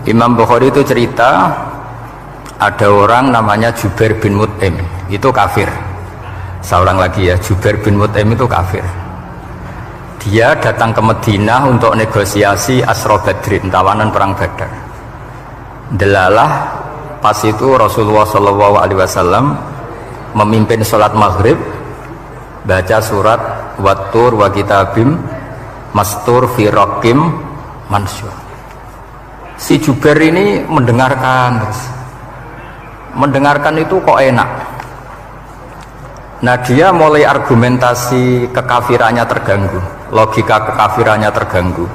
[SPEAKER 1] Imam Bukhari itu cerita ada orang namanya Jubair bin Mut'im, itu kafir. Seorang lagi ya, Jubair bin Mut'im itu kafir. Dia datang ke Madinah untuk negosiasi Asra Badrin, tawanan perang Badar. Delalah pas itu Rasulullah SAW memimpin sholat maghrib, baca surat Wattur wa kitabim mastur fi raqim mansur. Si Jubair ini mendengarkan itu kok enak. Nah dia mulai argumentasi kekafirannya terganggu, logika kekafirannya terganggu.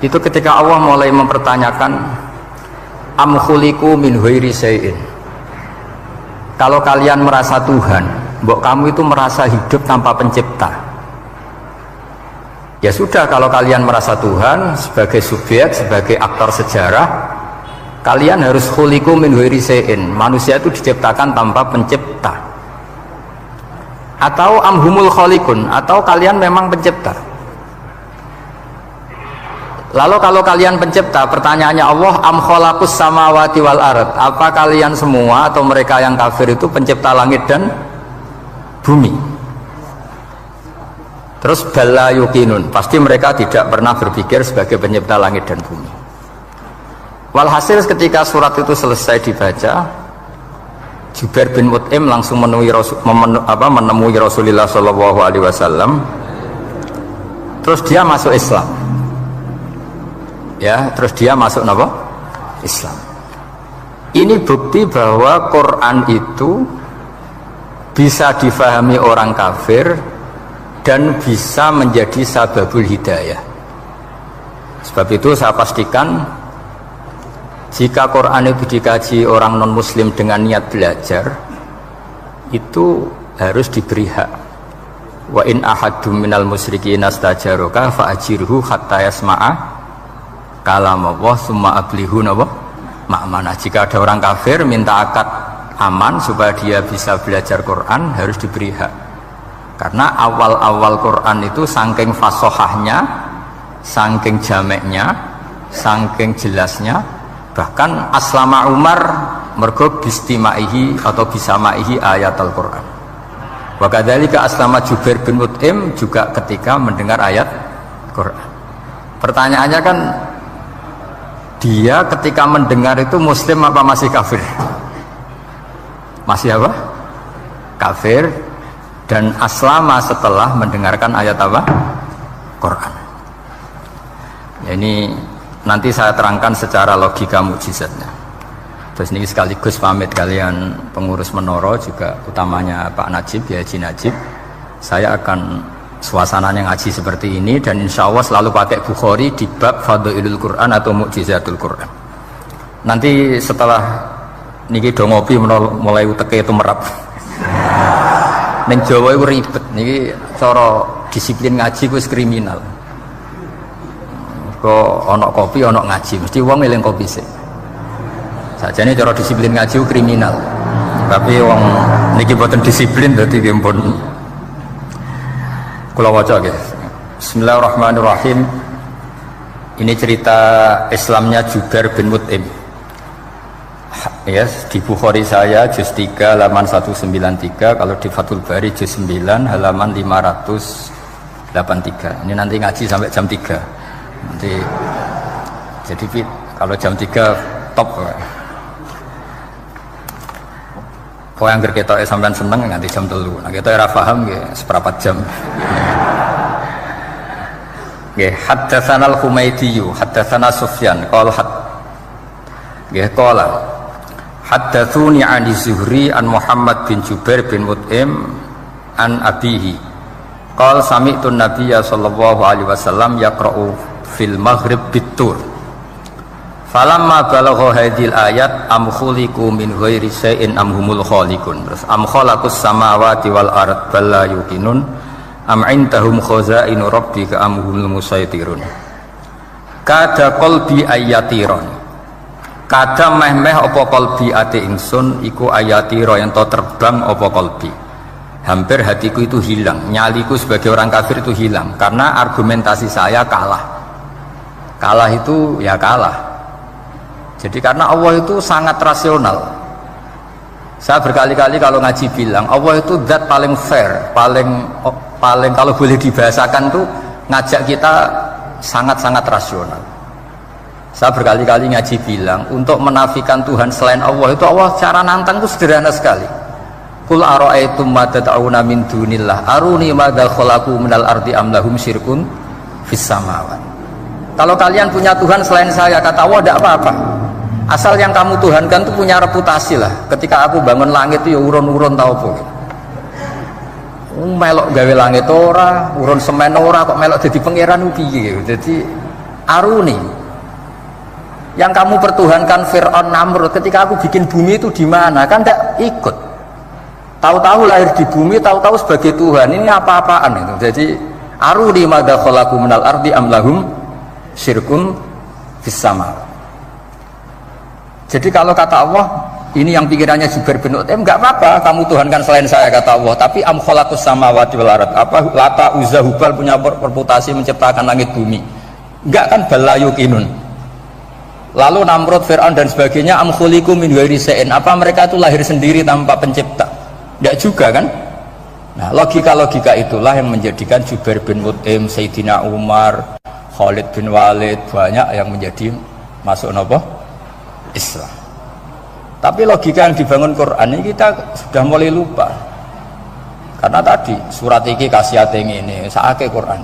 [SPEAKER 1] Itu ketika Allah mulai mempertanyakan am khuliqu min ghairi syai'in. Kalau kalian merasa Tuhan, mbok kamu itu merasa hidup tanpa pencipta. Ya sudah, kalau kalian merasa Tuhan sebagai subjek, sebagai aktor sejarah, kalian harus khuliqu min ghairi syai'in. Manusia itu diciptakan tanpa pencipta. Atau amhumul khaliqun, atau kalian memang pencipta. Lalu kalau kalian pencipta, pertanyaannya Allah, am khalaqus samawati wal ard, apa kalian semua atau mereka yang kafir itu pencipta langit dan bumi? Terus bala yuqinun, pasti mereka tidak pernah berpikir sebagai pencipta langit dan bumi. Walhasil ketika surat itu selesai dibaca, Jubair bin Mut'im langsung menemui Rasulullah SAW. Terus dia masuk Islam. Ya, terus dia masuk apa? Islam. Ini bukti bahwa Quran itu bisa difahami orang kafir dan bisa menjadi sababul hidayah. Sebab itu saya pastikan jika Quran itu dikaji orang non muslim dengan niat belajar, itu harus diberi hak. Wa in ahadum minal musyrikin astajaroka fa'ajirhu hatta yasma'a kalam Allah summa ablihu ma'manah. Jika ada orang kafir minta akad aman supaya dia bisa belajar Quran, harus diberi hak. Karena awal-awal Quran itu saking fasohahnya, saking jameknya, saking jelasnya, bahkan aslama Umar mergo bistimaihi atau bisamaihi ayat Al-Quran. Wa kadzalika aslama Jubair bin Mut'im juga ketika mendengar ayat Quran. Pertanyaannya kan, dia ketika mendengar itu muslim apa masih kafir? Masih apa? Kafir. Dan aslama setelah mendengarkan ayat apa? Quran. Ya, ini nanti saya terangkan secara logika mukjizatnya. Terus ini sekaligus pamit kalian pengurus Menara, juga utamanya Pak Najib, ya Haji Najib. Saya akan suasananya ngaji seperti ini, dan insya Allah selalu pakai Bukhari di bab Fadhailul Quran atau Mukjizatul Quran. Nanti setelah niki do ngopi mulai uteke itu merap. Ning Jawa itu ribet, niki cara disiplin ngaji wis kriminal. Kok ono kopi ono ngaji, mesti wong eling kopi sih. Sajane cara disiplin ngaji kriminal. Tapi wong niki boten disiplin dadi nggih pun. Kula waca nggih. Bismillahirrahmanirrahim. Ini cerita Islamnya Jubair bin Mut'im. Ya, di Bukhari saya juz 3 halaman 193, kalau di Fathul Bari juz 9 halaman 583. Ini nanti ngaji sampai jam 3. Nanti jadi kalau jam 3 top. Kau yang berketok sampean seneng nanti jam 3. Nah, kita ora paham nggih seperempat jam. Nggih, haddatsana al-Humaydi, haddatsana Sufyan, qala nggih qala haddatsuni 'an Zuhri an Muhammad bin Jubair bin Mut'im an abihi. Qala sami'tu an-nabiyya sallallahu alaihi wasallam yaqra'u fil maghrib bit-tur. Falamma balagha hadhil ayat am khuliqu min ghairi syai'in am humul khaliqun. Terus am khalaqus samawati wal ard bal la yuqinun am indahum khazainu rabbika am humul musaytirun. Kada qalbi ayatiron. Kada meh-meh apa qalbi ati ingsun iku ayatira yen to terbang apa qalbi. Hampir hatiku itu hilang, nyaliku sebagai orang kafir itu hilang karena argumentasi saya kalah. Kalah itu ya kalah. Jadi karena Allah itu sangat rasional. Saya berkali-kali kalau ngaji bilang Allah itu zat paling fair, paling kalau boleh dibahasakan tuh ngajak kita sangat-sangat rasional. Saya berkali-kali ngaji bilang untuk menafikan Tuhan selain Allah itu Allah cara nantang itu sederhana sekali. Qul ara'aytum ma tad'una min dunillah aruni madza khalaqu minal ardi am lahum syirkun fis samawat. Kalau kalian punya Tuhan selain saya, kata Allah, tidak apa-apa. Asal yang kamu tuhankan itu punya reputasi lah. Ketika aku bangun langit itu ya urun-urun tau apa. Melok gawe langit ora, urun semen ora, kok melok jadi pangeran piye. Jadi aruni. Yang kamu pertuhankan Fir'aun, Namrud, ketika aku bikin bumi itu di mana? Kan tidak ikut. Tahu-tahu lahir di bumi, tahu-tahu sebagai Tuhan. Ini apa-apaan itu. Jadi aruni madza khalaqu minal ardi am lahum syirkun fis sama. Jadi kalau kata Allah, ini yang pikirannya Jubair bin Mut'im, enggak apa-apa kamu tuhankan selain saya, kata Allah, tapi am khalaqus samawati wal ard. Apa Lata Uzza Hubal punya reputasi menciptakan langit bumi? Enggak kan, balayukinun. Lalu Namrud, Fir'aun dan sebagainya am khuliqu min ghairi syai'in. Apa mereka itu lahir sendiri tanpa pencipta? Enggak juga kan? Nah, logika-logika itulah yang menjadikan Jubair bin Mut'im, Sayyidina Umar, Khalid bin Walid, banyak yang menjadi masuk apa? Islam. Tapi logika yang dibangun Quran ini kita sudah mulai lupa. Karena tadi surat iki kasihate ngene, sakake Quran.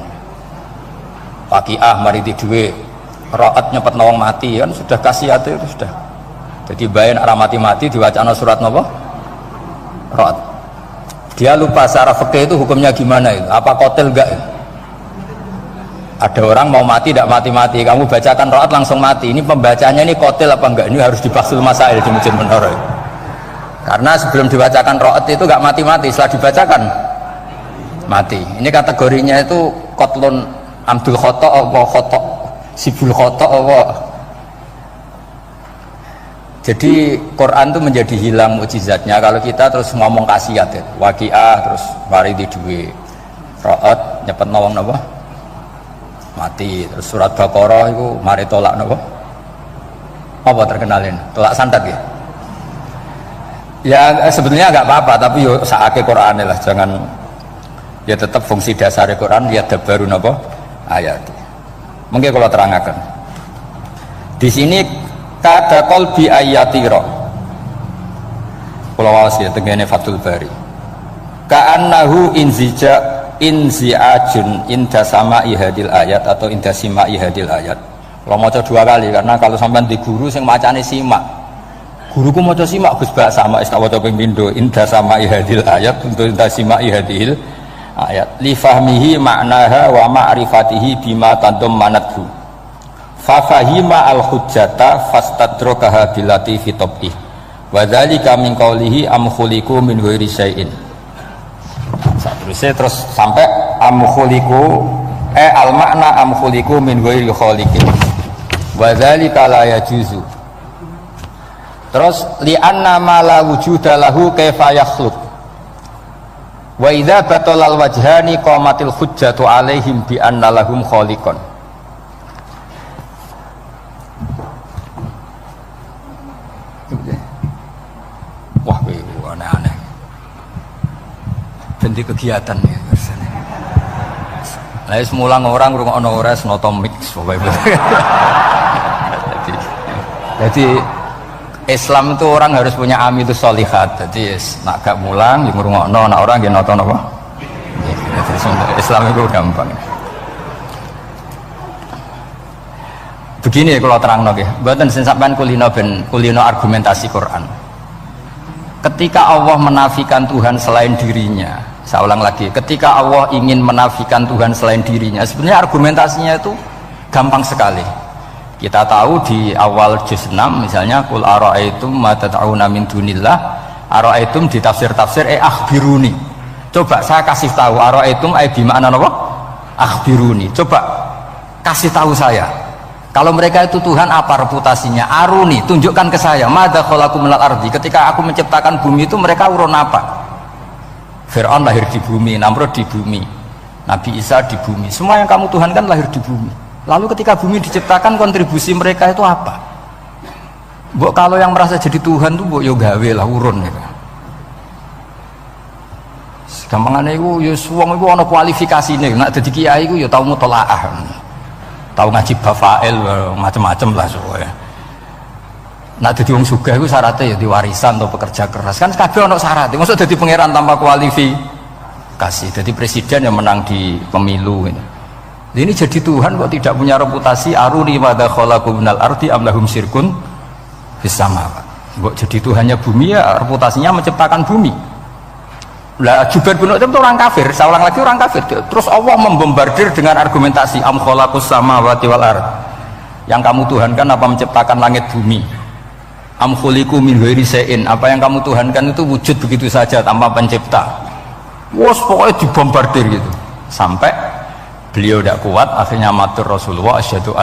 [SPEAKER 1] Waqiah mari duwe, raat nyepet nawang mati kan sudah kasihate itu sudah. Jadi bayan arah mati-mati diwacana surat napa? Raat. Dia lupa secara fikih itu hukumnya gimana itu? Apa kotel enggak? Ada orang mau mati tidak mati-mati, kamu bacakan roat langsung mati. Ini pembacanya ini kotil apa enggak? Ini harus dibahsul masail di Masjid Menara. Karena sebelum dibacakan roat itu enggak mati-mati, setelah dibacakan mati. Ini kategorinya itu kotlun amdul khoto apa khoto sibul khoto apa. Jadi Quran itu menjadi hilang mukjizatnya kalau kita terus ngomong kasiat ya. Waqiah terus mari di duwe. Ra'at nyepet nawang napa? Mati. Terus surat Baqarah itu mari tolak napa? Apa terkenalin? Tolak santet ya? Ya sebetulnya enggak apa-apa tapi yo sakake Qur'ane lah, jangan ya tetap fungsi dasar Quran lihat baru napa ayat. Mungkin kalau terangkan. Di sini kada qalbi ayatira. Kula waos ya tengene Fathul Bari. Ka'annahu inzi'ajun inda sama'i hadil ayat atau inda sima'i hadil ayat. Kalau maca 2 kali karena kalau sampean di guru sing macane simak. Guruku maca simak Gus Bak sama is tak waca ping pindho inda sama'i hadil ayat untuk inda sima'i hadil ayat li fahmihi ma'naha wa ma'rifatihi bima tadammanathu. Fa fahima al-hujjata fastadrakaha bilati fi tabih. Wa dzalika min qawlihi am khuliqu min ghairi syai'in. Terus sampai am khuliqu al makna am khuliqu min ghairi khaliqin. Wa dzalika la yajuzu. Terus li anna ma la wujuda lahu kaifa yakhluq. Wa idza batala al-wajhani qamatil hujjatu alaihim bi anna lahum khaliqan. Wah, aneh-aneh. Ganti kegiatan ya. Lah semula orang ngrungokno ora noto mix pokoke. Jadi Islam itu orang harus punya amilus sholihat. Jadi nak gak mulang di ngrungokno, nak orang nggih nonton apa? Islam itu gampang. Begini kalau terangno nggih, mboten sing sampean kulino argumentasi Quran. Ketika Allah menafikan Tuhan selain dirinya, saya ulang lagi, ketika Allah ingin menafikan Tuhan selain dirinya, sebenarnya argumentasinya itu gampang sekali. Kita tahu di awal juz 6 misalnya qul ara'aitum ma tad'una min dunillah, ara'aitum di tafsir-tafsir akhbiruni. Coba saya kasih tahu ara'aitum bi makna apa? Akhbiruni. Coba kasih tahu saya. Kalau mereka itu Tuhan apa reputasinya? Aruni, tunjukkan ke saya. Madza khalaqu minal ardi. Ketika aku menciptakan bumi itu mereka urun apa? Fir'aun lahir di bumi, Namrud di bumi, Nabi Isa di bumi. Semua yang kamu tuhankan lahir di bumi. Lalu ketika bumi diciptakan kontribusi mereka itu apa? Mbok kalau yang merasa jadi Tuhan tuh mbok yo gawe lah urun gitu. Gampangane iku yo wong iku ana kualifikasine, nek dadi kiai iku yo tau mutolaah. Tahu ngaji bafail macam-macam lah soalnya. Nak jadi wong sugih iku syaratnya ya diwarisan atau pekerja keras. Kan kabeh ono syarat. Maksud dadi pangeran tanpa kualifikasi. Jadi presiden yang menang di pemilu ini. Ini jadi Tuhan kok tidak punya reputasi aruni madza khalaqu minal ardi am lahum syirkun fis samawat. Kok jadi Tuhannya bumi ya reputasinya menciptakan bumi. Lah Jubair bin Mut'im itu orang kafir, saya ulang lagi orang kafir. Terus Allah membombardir dengan argumentasi am khalaqus samawati wal ard. Yang kamu tuhankan apa menciptakan langit bumi? Am khuliqu min ghairi syai'in. Apa yang kamu tuhankan itu wujud begitu saja tanpa pencipta. Wos pokoknya dibombardir gitu. Sampai beliau tidak kuat akhirnya matur Rasulullah asyhadu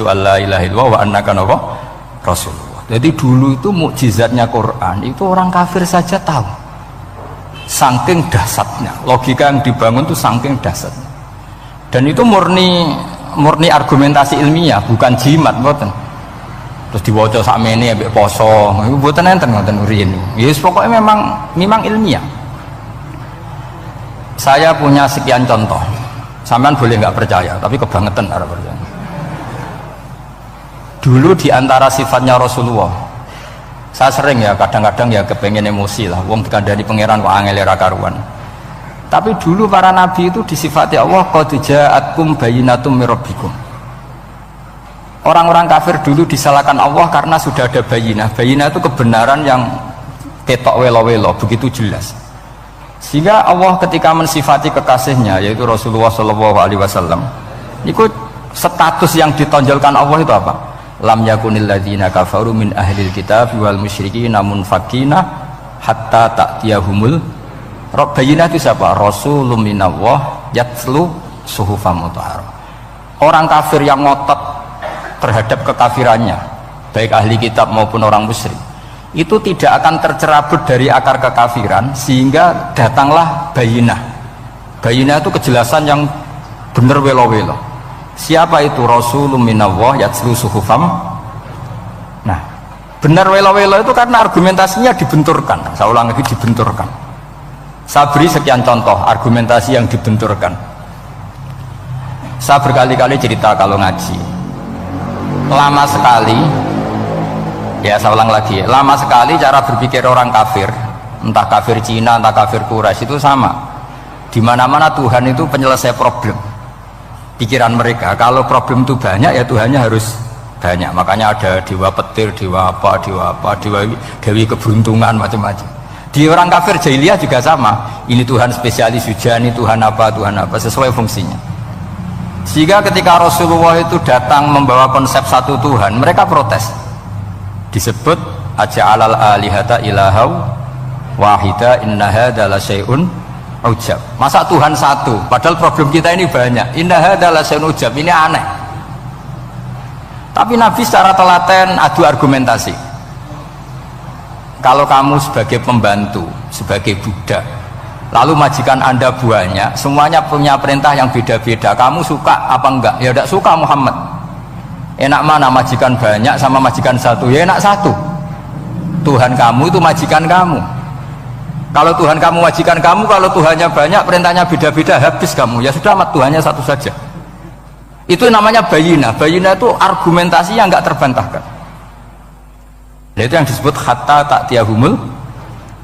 [SPEAKER 1] alla ilaha illallah wa annaka rasulullah. Jadi dulu itu mukjizatnya Quran itu orang kafir saja tahu. Saking dahsyatnya, logika yang dibangun itu saking dahsyatnya. Dan itu murni argumentasi ilmiah, bukan jimat, mboten. Terus diwaca sakmene ambek poso, iku mboten enten ngoten riyen. Yes, pokoknya memang ilmiah. Saya punya sekian contoh. Sampean boleh nggak percaya, tapi kebangetan arep percaya. Dulu di antara sifatnya Rasulullah, saya sering ya kadang-kadang ya kepengen emosi lah, wong dikandani pangeran kok angel ra karuan. Tapi dulu para nabi itu disifati Allah qad ja'atkum bayyinatum mir rabbikum. Orang-orang kafir dulu disalahkan Allah karena sudah ada bayinah. Bayinah itu kebenaran yang ketok welo-welo, begitu jelas. Sehingga Allah ketika mensifati kekasihnya yaitu Rasulullah SAW, itu status yang ditonjolkan Allah itu apa? Lam yakunil ladzina kafaru min ahlil kitab wal musyrikin namun fakina hatta ta'tiyahumul bayinah. Itu siapa? Rasulun minallah yatlu suhufam mutahharah. Orang kafir yang ngotot terhadap kekafirannya baik ahli kitab maupun orang musyrik, itu tidak akan tercerabut dari akar kekafiran sehingga datanglah bayinah. Bayinah itu kejelasan yang benar welo-welo. Siapa itu? Rasulun minallah yatslu suhufam. Nah, benar welo-welo itu karena argumentasinya dibenturkan. Saya ulang lagi, dibenturkan. Saya beri sekian contoh argumentasi yang dibenturkan. Saya berkali-kali cerita kalau ngaji, lama sekali, ya saya ulang lagi, lama sekali cara berpikir orang kafir, entah kafir Cina, entah kafir Quraisy itu sama. Di mana-mana Tuhan itu penyelesai problem. Pikiran mereka, kalau problem itu banyak ya Tuhannya harus banyak. Makanya ada dewa petir, dewa apa, dewi keberuntungan, macam-macam. Di orang kafir jahiliyah juga sama. Ini Tuhan spesialis hujan, ini Tuhan apa, sesuai fungsinya. Sehingga ketika Rasulullah itu datang membawa konsep satu Tuhan, mereka protes. Disebut aja'alal alihata ilahau wahida inna hadza la syai'un ujab. Masa Tuhan satu padahal problem kita ini banyak. Inna hadza la syai'un ujab, ini aneh. Tapi Nabi secara telaten adu argumentasi. Kalau kamu sebagai pembantu, sebagai budak, lalu majikan Anda banyak, semuanya punya perintah yang beda-beda, kamu suka apa enggak? Ya tidak suka Muhammad. Enak mana majikan banyak sama majikan satu? Ya enak satu. Tuhan kamu itu majikan kamu. Kalau Tuhan kamu majikan kamu, kalau Tuhannya banyak, perintahnya beda-beda, habis kamu. Ya sudah, Tuhannya satu saja. Itu namanya bayinah. Bayinah itu argumentasi yang enggak terbantahkan. Nah, itu yang disebut hatta ta'tiyahumul,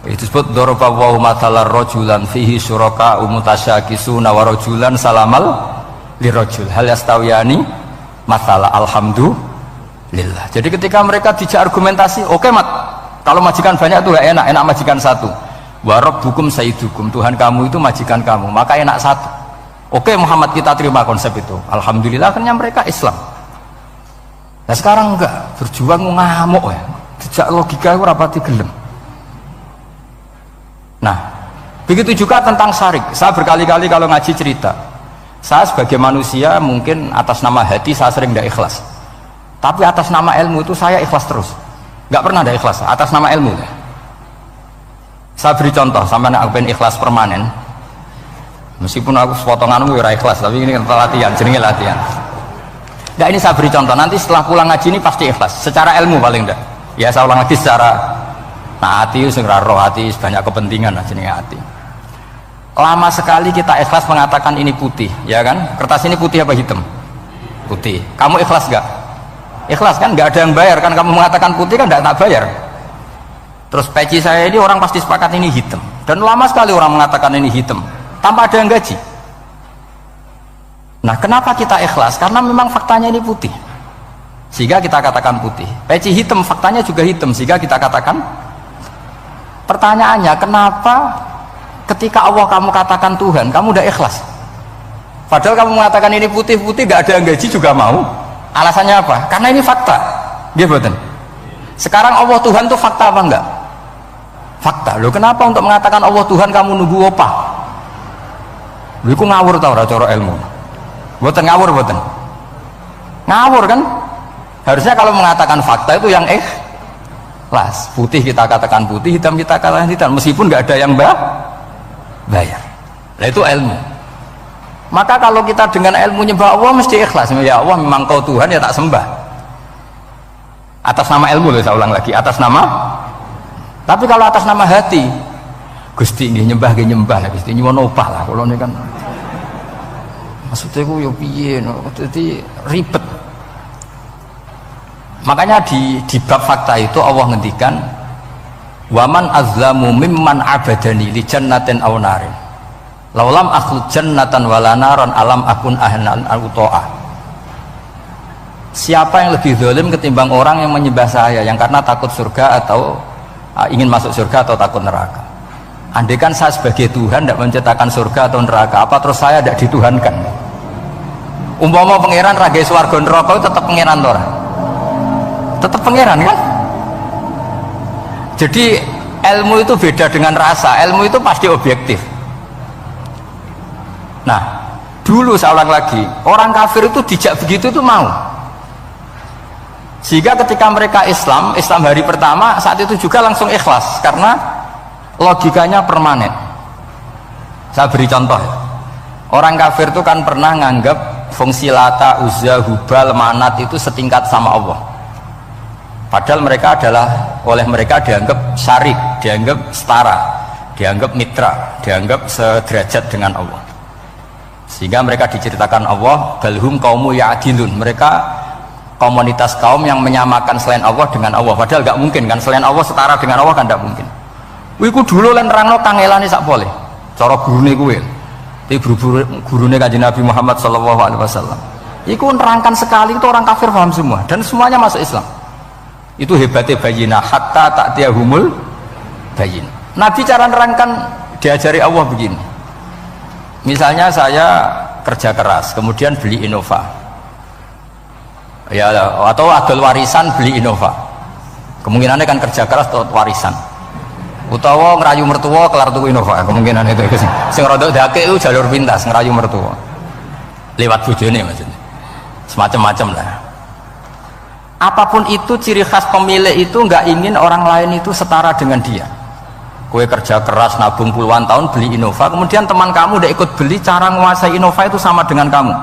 [SPEAKER 1] itu disebut daraballahu mathalan rajulan fihi syuraka mutasyakisuna wa rajulan salamal lirajul hal yastawiyani mathala alhamdulillah. Jadi ketika mereka dijak argumentasi, oke mat, kalau majikan banyak itu enak majikan satu. Wa rabbukum sayyidukum, Tuhan kamu itu majikan kamu, maka enak satu. Oke Muhammad, kita terima konsep itu. Alhamdulillah, akhirnya mereka Islam. Nah sekarang enggak, berjuang ngamuk ya. Sejak logika itu rapati gelem. Nah, begitu juga tentang syirik. Saya berkali-kali kalau ngaji cerita, saya sebagai manusia mungkin atas nama hati saya sering tidak ikhlas, tapi atas nama ilmu itu saya ikhlas terus. Nggak pernah ada ikhlas atas nama ilmu. Saya beri contoh, sampai aku pengen ikhlas permanen, meskipun aku sepotonganmu ya ikhlas, tapi ini latihan, jenenge latihan. Nah ini saya beri contoh, nanti setelah pulang ngaji ini pasti ikhlas secara ilmu paling enggak. Ya saya ulang lagi secara hati segera roh hati banyak kepentingan lah jenenge hati. Lama sekali kita ikhlas mengatakan ini putih, ya kan? Kertas ini putih apa hitam? Putih. Kamu ikhlas gak? Ikhlas kan? Gak ada yang bayar kan? Kamu mengatakan putih kan gak bayar. Terus peci saya ini orang pasti sepakat ini hitam. Dan lama sekali orang mengatakan ini hitam tanpa ada yang gaji. Nah kenapa kita ikhlas? Karena memang faktanya ini putih, sehingga kita katakan putih. Peci hitam, faktanya juga hitam, sehingga kita katakan. Pertanyaannya, kenapa ketika Allah kamu katakan Tuhan, kamu udah ikhlas? Padahal kamu mengatakan ini putih-putih, gak ada yang gaji juga mau. Alasannya apa? Karena ini fakta. Dia betul. Sekarang Allah Tuhan itu fakta apa enggak? Fakta. Loh kenapa untuk mengatakan Allah Tuhan kamu nunggu apa? Loh itu ngawur tau cara ilmu. Betul ngawur betul. Ngawur kan? Harusnya kalau mengatakan fakta itu yang ikhlas. Putih kita katakan putih, hitam kita katakan hitam, meskipun nggak ada yang bayar. Nah itu ilmu. Maka kalau kita dengan ilmu nyembah Allah mesti ikhlas. Ya Allah memang kau Tuhan ya tak sembah. Atas nama ilmu loh, saya ulang lagi, atas nama. Tapi kalau atas nama hati, Gusti ini nyembah Gusti nyuwun opah lah. Kalau ini kan maksudnya aku ya piye, jadi ribet. Makanya di bab fakta itu Allah ngendikan waman azlamu mimman abadani li jannatin aw narin laulam akhlu jannatan wala naron alam akun ahlan al-uto'ah. Siapa yang lebih zalim ketimbang orang yang menyembah saya yang karena takut surga atau ingin masuk surga atau takut neraka? Andai kan saya sebagai Tuhan tidak menciptakan surga atau neraka, apa terus saya tidak dituhankan? Umpama pangeran ragai swarga neraka itu tetap pangeran tora, tetap pangeran kan? Jadi ilmu itu beda dengan rasa. Ilmu itu pasti objektif. Nah dulu saya ulang lagi, orang kafir itu dijak begitu itu mau. Sehingga ketika mereka Islam hari pertama saat itu juga langsung ikhlas karena logikanya permanen. Saya beri contoh ya. Orang kafir itu kan pernah nganggap fungsi Lata, Uzza, Hubal, Manat itu setingkat sama Allah. Padahal mereka oleh mereka dianggap syarik, dianggap setara, dianggap mitra, dianggap sederajat dengan Allah. Sehingga mereka diceritakan Allah, balhum qaumu ya'dilun. Mereka komunitas kaum yang menyamakan selain Allah dengan Allah. Padahal gak mungkin kan, selain Allah setara dengan Allah kan gak mungkin. Wiku dulu lan nerangno kangelane sak boleh. Cara gurune kuwi. Gurune Kanjeng Nabi Muhammad SAW itu nerangkan sekali, itu orang kafir paham semua dan semuanya masuk Islam. Itu hebatnya bayina hatta ta'tiyahumul bayin. Nabi cara nerangkan diajari Allah begini, misalnya saya kerja keras kemudian beli Innova ya, atau adol warisan beli Innova, kemungkinannya kan kerja keras atau warisan, utawa ngerayu mertua kelar tuku Innova, kemungkinan itu sing rada dake itu jalur pintas ngerayu mertua lewat bojone maksudnya, semacam-macam lah. Apapun itu ciri khas pemilik itu nggak ingin orang lain itu setara dengan dia. Kue kerja keras nabung puluhan tahun beli Innova, kemudian teman kamu udah ikut beli, cara menguasai Innova itu sama dengan kamu.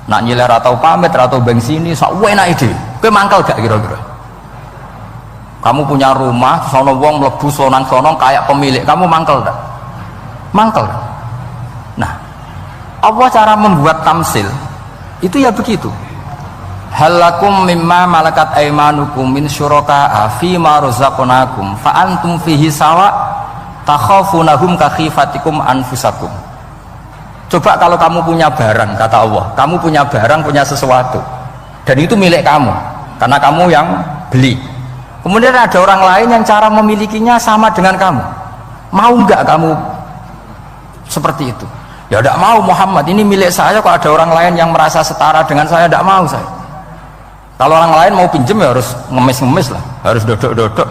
[SPEAKER 1] Nak nyiler atau pamit atau bensini, sok enak ide. Kue mangkal gak kira-kira? Kamu punya rumah, sono wong mlebu sonang-sonong kayak pemilik, kamu mangkel tak? Mangkel. Nah, Allah cara membuat tamsil itu ya begitu. Halakum mimma malakat aimanukum min syuraka'a fima razaqnakum fa antum fihi sawa takhafunahum ka khifatikum anfusakum. Coba kalau kamu punya barang, kata Allah, kamu punya barang, punya sesuatu dan itu milik kamu karena kamu yang beli. Kemudian ada orang lain yang cara memilikinya sama dengan kamu. Mau nggak kamu seperti itu? Ya tidak mau Muhammad, ini milik saya, kok ada orang lain yang merasa setara dengan saya, tidak mau saya. Kalau orang lain mau pinjem ya harus ngemis-ngemis lah, harus dodok-dodok.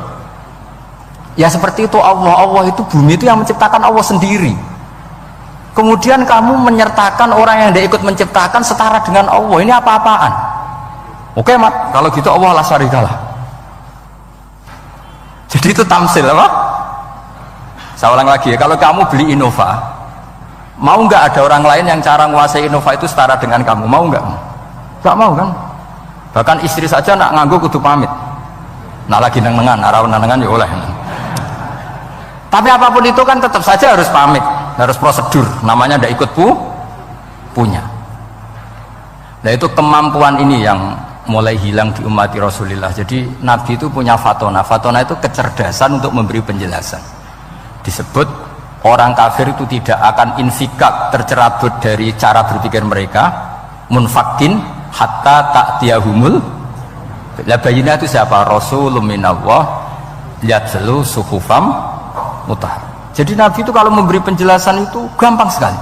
[SPEAKER 1] Ya seperti itu Allah itu bumi itu yang menciptakan Allah sendiri. Kemudian kamu menyertakan orang yang tidak ikut menciptakan setara dengan Allah, ini apa-apaan? Oke mat, kalau gitu Allah la syarikalah. Jadi itu tamsil apa? Saya ulang lagi ya, kalau kamu beli Innova, mau nggak ada orang lain yang cara menguasai Innova itu setara dengan kamu? Mau nggak? Nggak mau kan? Bahkan istri saja nak nganggo kudu pamit. Nak lagi nengan, arawan nengan ya oleh. Tapi apapun itu kan tetap saja harus pamit, harus prosedur. Namanya ndak ikut punya. Nah itu kemampuan ini yang mulai hilang di umat Rasulullah. Jadi Nabi itu punya fatona. Fatona itu kecerdasan untuk memberi penjelasan. Disebut orang kafir itu tidak akan infikak, tercerabut dari cara berpikir mereka, munfakin hatta ta'tiyahumul. La bayina itu siapa? Rasulun minallah yatlu suhufam mutahhar. Jadi Nabi itu kalau memberi penjelasan itu gampang sekali,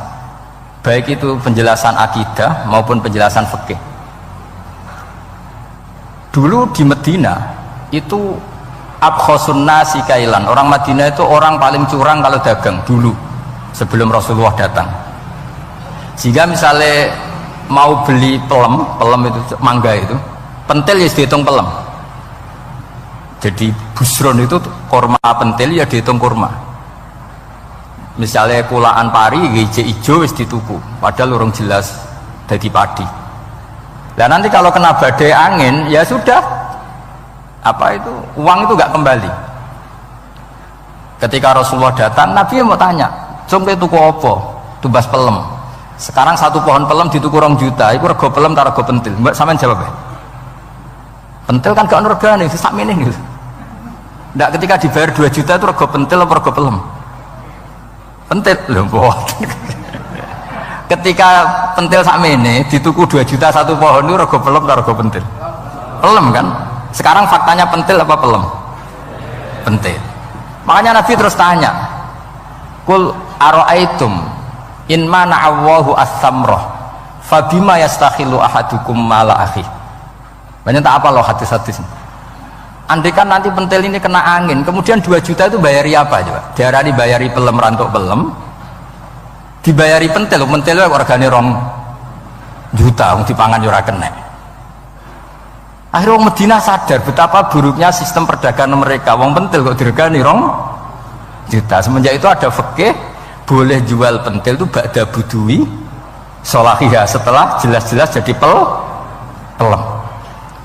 [SPEAKER 1] baik itu penjelasan akidah maupun penjelasan fikih. Dulu di Medina itu abkhosun nasi kailan, orang Madinah itu orang paling curang kalau dagang dulu sebelum Rasulullah datang. Sehingga misalnya mau beli pelem itu mangga itu pentil ya dihitung pelem. Jadi busron itu kurma pentil ya dihitung kurma. Misalnya kulaan pari hijau hijau wis dituku padahal urung jelas jadi padi. Dan nanti kalau kena badai angin ya sudah, apa itu uang itu nggak kembali. Ketika Rasulullah datang, Nabi mau tanya, "Cung tuku apa?" Tubas pelem. Sekarang satu pohon pelem dituku 2 juta, itu rego pelem tak rego pentil. Mbak sampean jawab ya? Pentil kan gak ono regane, sak meneh gitu. Ndak ketika dibayar 2 juta itu rego pentil apa rego pelem? Pentil lho, mboten. Ketika pentil sak meneh dituku 2 juta satu pohon itu rego pelem tak rego pentil? Pelem kan? Sekarang faktanya pentil apa pelem? Pentil. Makanya Nabi terus tanya, "Qul ara'aitum in mana'allahu as-samrah fabima yastakhilu ahadukum mala akhi." Banyak tak apa loh hadis-hadis. Andai kan nanti pentil ini kena angin, kemudian 2 juta itu bayari apa coba? Diarani bayari pelem rantuk pelem, dibayari pentil itu regane 2 juta, dipangan yo ora kena. Akhirnya orang Madinah sadar betapa buruknya sistem perdagangan mereka. Wong pentil kok diregani 2 juta. Semenjak itu ada fikih boleh jual pentil itu ba'da budui sholahiyah, setelah jelas-jelas jadi pelem.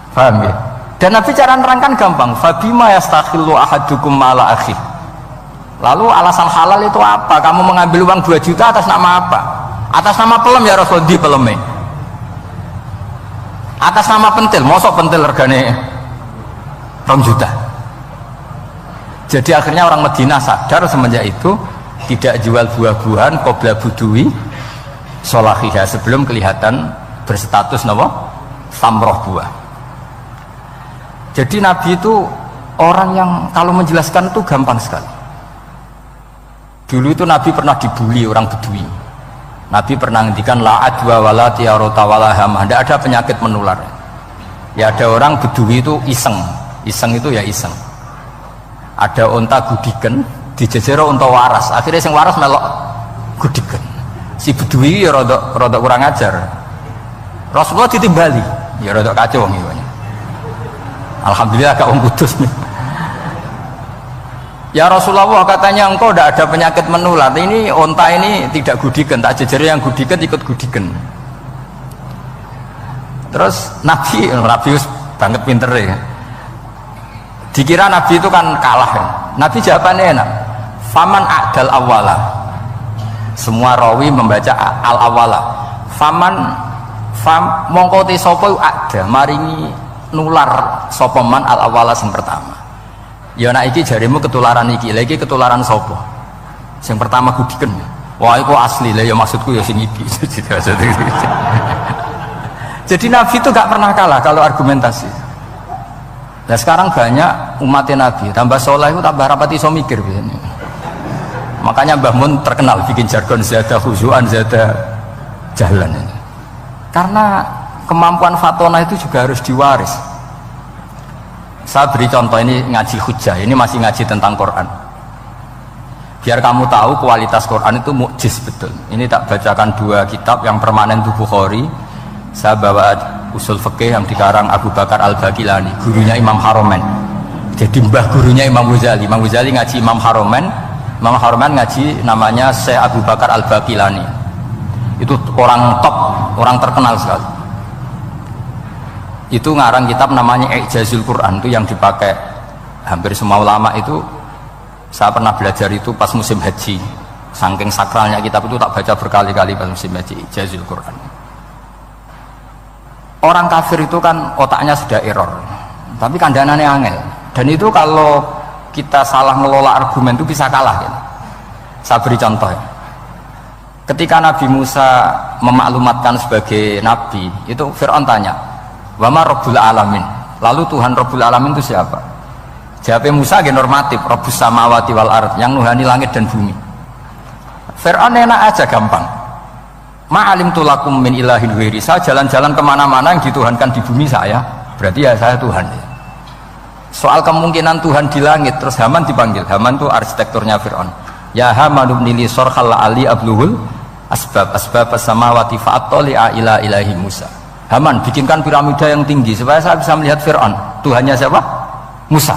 [SPEAKER 1] Paham ya? Dan Nabi cara nerangkan gampang. Fabima yastakhillu ahadukum mala akhi. Lalu alasan halal itu apa? Kamu mengambil uang 2 juta atas nama apa? Atas nama pelem ya Rasul, di peleme. Atas nama pentil, mosok pentil regane 2 juta. Jadi akhirnya orang Madinah sadar semenjak itu tidak jual buah-buahan qabla budui sholahiyah, sebelum kelihatan berstatus napa? Samroh buah. Jadi Nabi itu orang yang kalau menjelaskan itu gampang sekali. Dulu itu Nabi pernah dibully orang Bedui. Nabi pernah ngendikan la adwa wala tiarota wala hamah, tidak ada penyakit menular. Ya ada orang Bedui itu iseng itu ya iseng. Ada unta gudiken dijejero unta waras, akhirnya sing waras melok gudiken. Si Bedui ya rada kurang ajar. Rasulullah ditimbali, ya rada kacau ngene. Alhamdulillah gak wong kudus nih. Ya Rasulullah, katanya engkau tidak ada penyakit menular. Ini onta ini tidak gudiken, tak jejeri yang gudiken ikut gudiken. Terus Nabi banget pinter ya. Dikira Nabi itu kan kalah ya. Nabi jawabannya enak. Faman a'dal awala. Semua rawi membaca al awala. Mongko te sapa ada maringi nular sapa man al awala sing pertama. Ya nak iki jarimu ketularan iki, lagi ketularan sopo. Yang pertama gudiken. Wah itu asli lah ya, maksudku ya sing iki. Jadi Nabi itu gak pernah kalah kalau argumentasi. Nah sekarang banyak umatnya Nabi, tambah soleh itu tambah rapati iso mikir biasanya. Makanya Mbah Mun terkenal bikin jargon zada khusyuan, zada jalan ini. Karena kemampuan fatona itu juga harus diwaris. Saya beri contoh, ini ngaji hujjah, ini masih ngaji tentang Quran. Biar kamu tahu kualitas Quran itu mukjiz betul. Ini tak bacakan 2 kitab, yang permanen itu Bukhari. Saya bawa usul fikih yang dikarang Abu Bakar Al-Baqilani, gurunya Imam Haromen. Jadi mbah gurunya Imam Ghazali. Imam Ghazali ngaji Imam Haromen, Imam Haromen ngaji namanya Syekh Abu Bakar Al-Baqilani. Itu orang top, orang terkenal sekali. Itu ngarang kitab namanya I'jazul Quran, itu yang dipakai hampir semua ulama. Itu saya pernah belajar itu pas musim haji, saking sakralnya kitab itu tak baca berkali-kali pas musim haji. I'jazul Quran. Orang kafir itu kan otaknya sudah error, tapi kandanannya angel, dan itu kalau kita salah ngelola argumen itu bisa kalah gitu. Saya beri contoh ya. Ketika Nabi Musa memaklumatkan sebagai nabi, itu Fir'aun tanya, wama Rabbul Alamin, lalu Tuhan Rabbul Alamin itu siapa? Jawabnya Musa ge normatif, Rabbus samawati wal ard, yang nuhani langit dan bumi. Fir'aun enak aja, gampang. Ma'alim tulakum min ilahin ghairi, saya jalan-jalan kemana-mana yang dituhankan di bumi saya, berarti ya saya Tuhan. Soal kemungkinan Tuhan di langit, terus Haman dipanggil. Haman itu arsitekturnya Fir'aun. Ya Haman ibnili sorkhal ali abluhul asbab as-samawati fa'attali'a ila ilahi Musa. Haman bikinkan piramida yang tinggi supaya saya bisa melihat Fir'aun. Tuhannya siapa? Musa.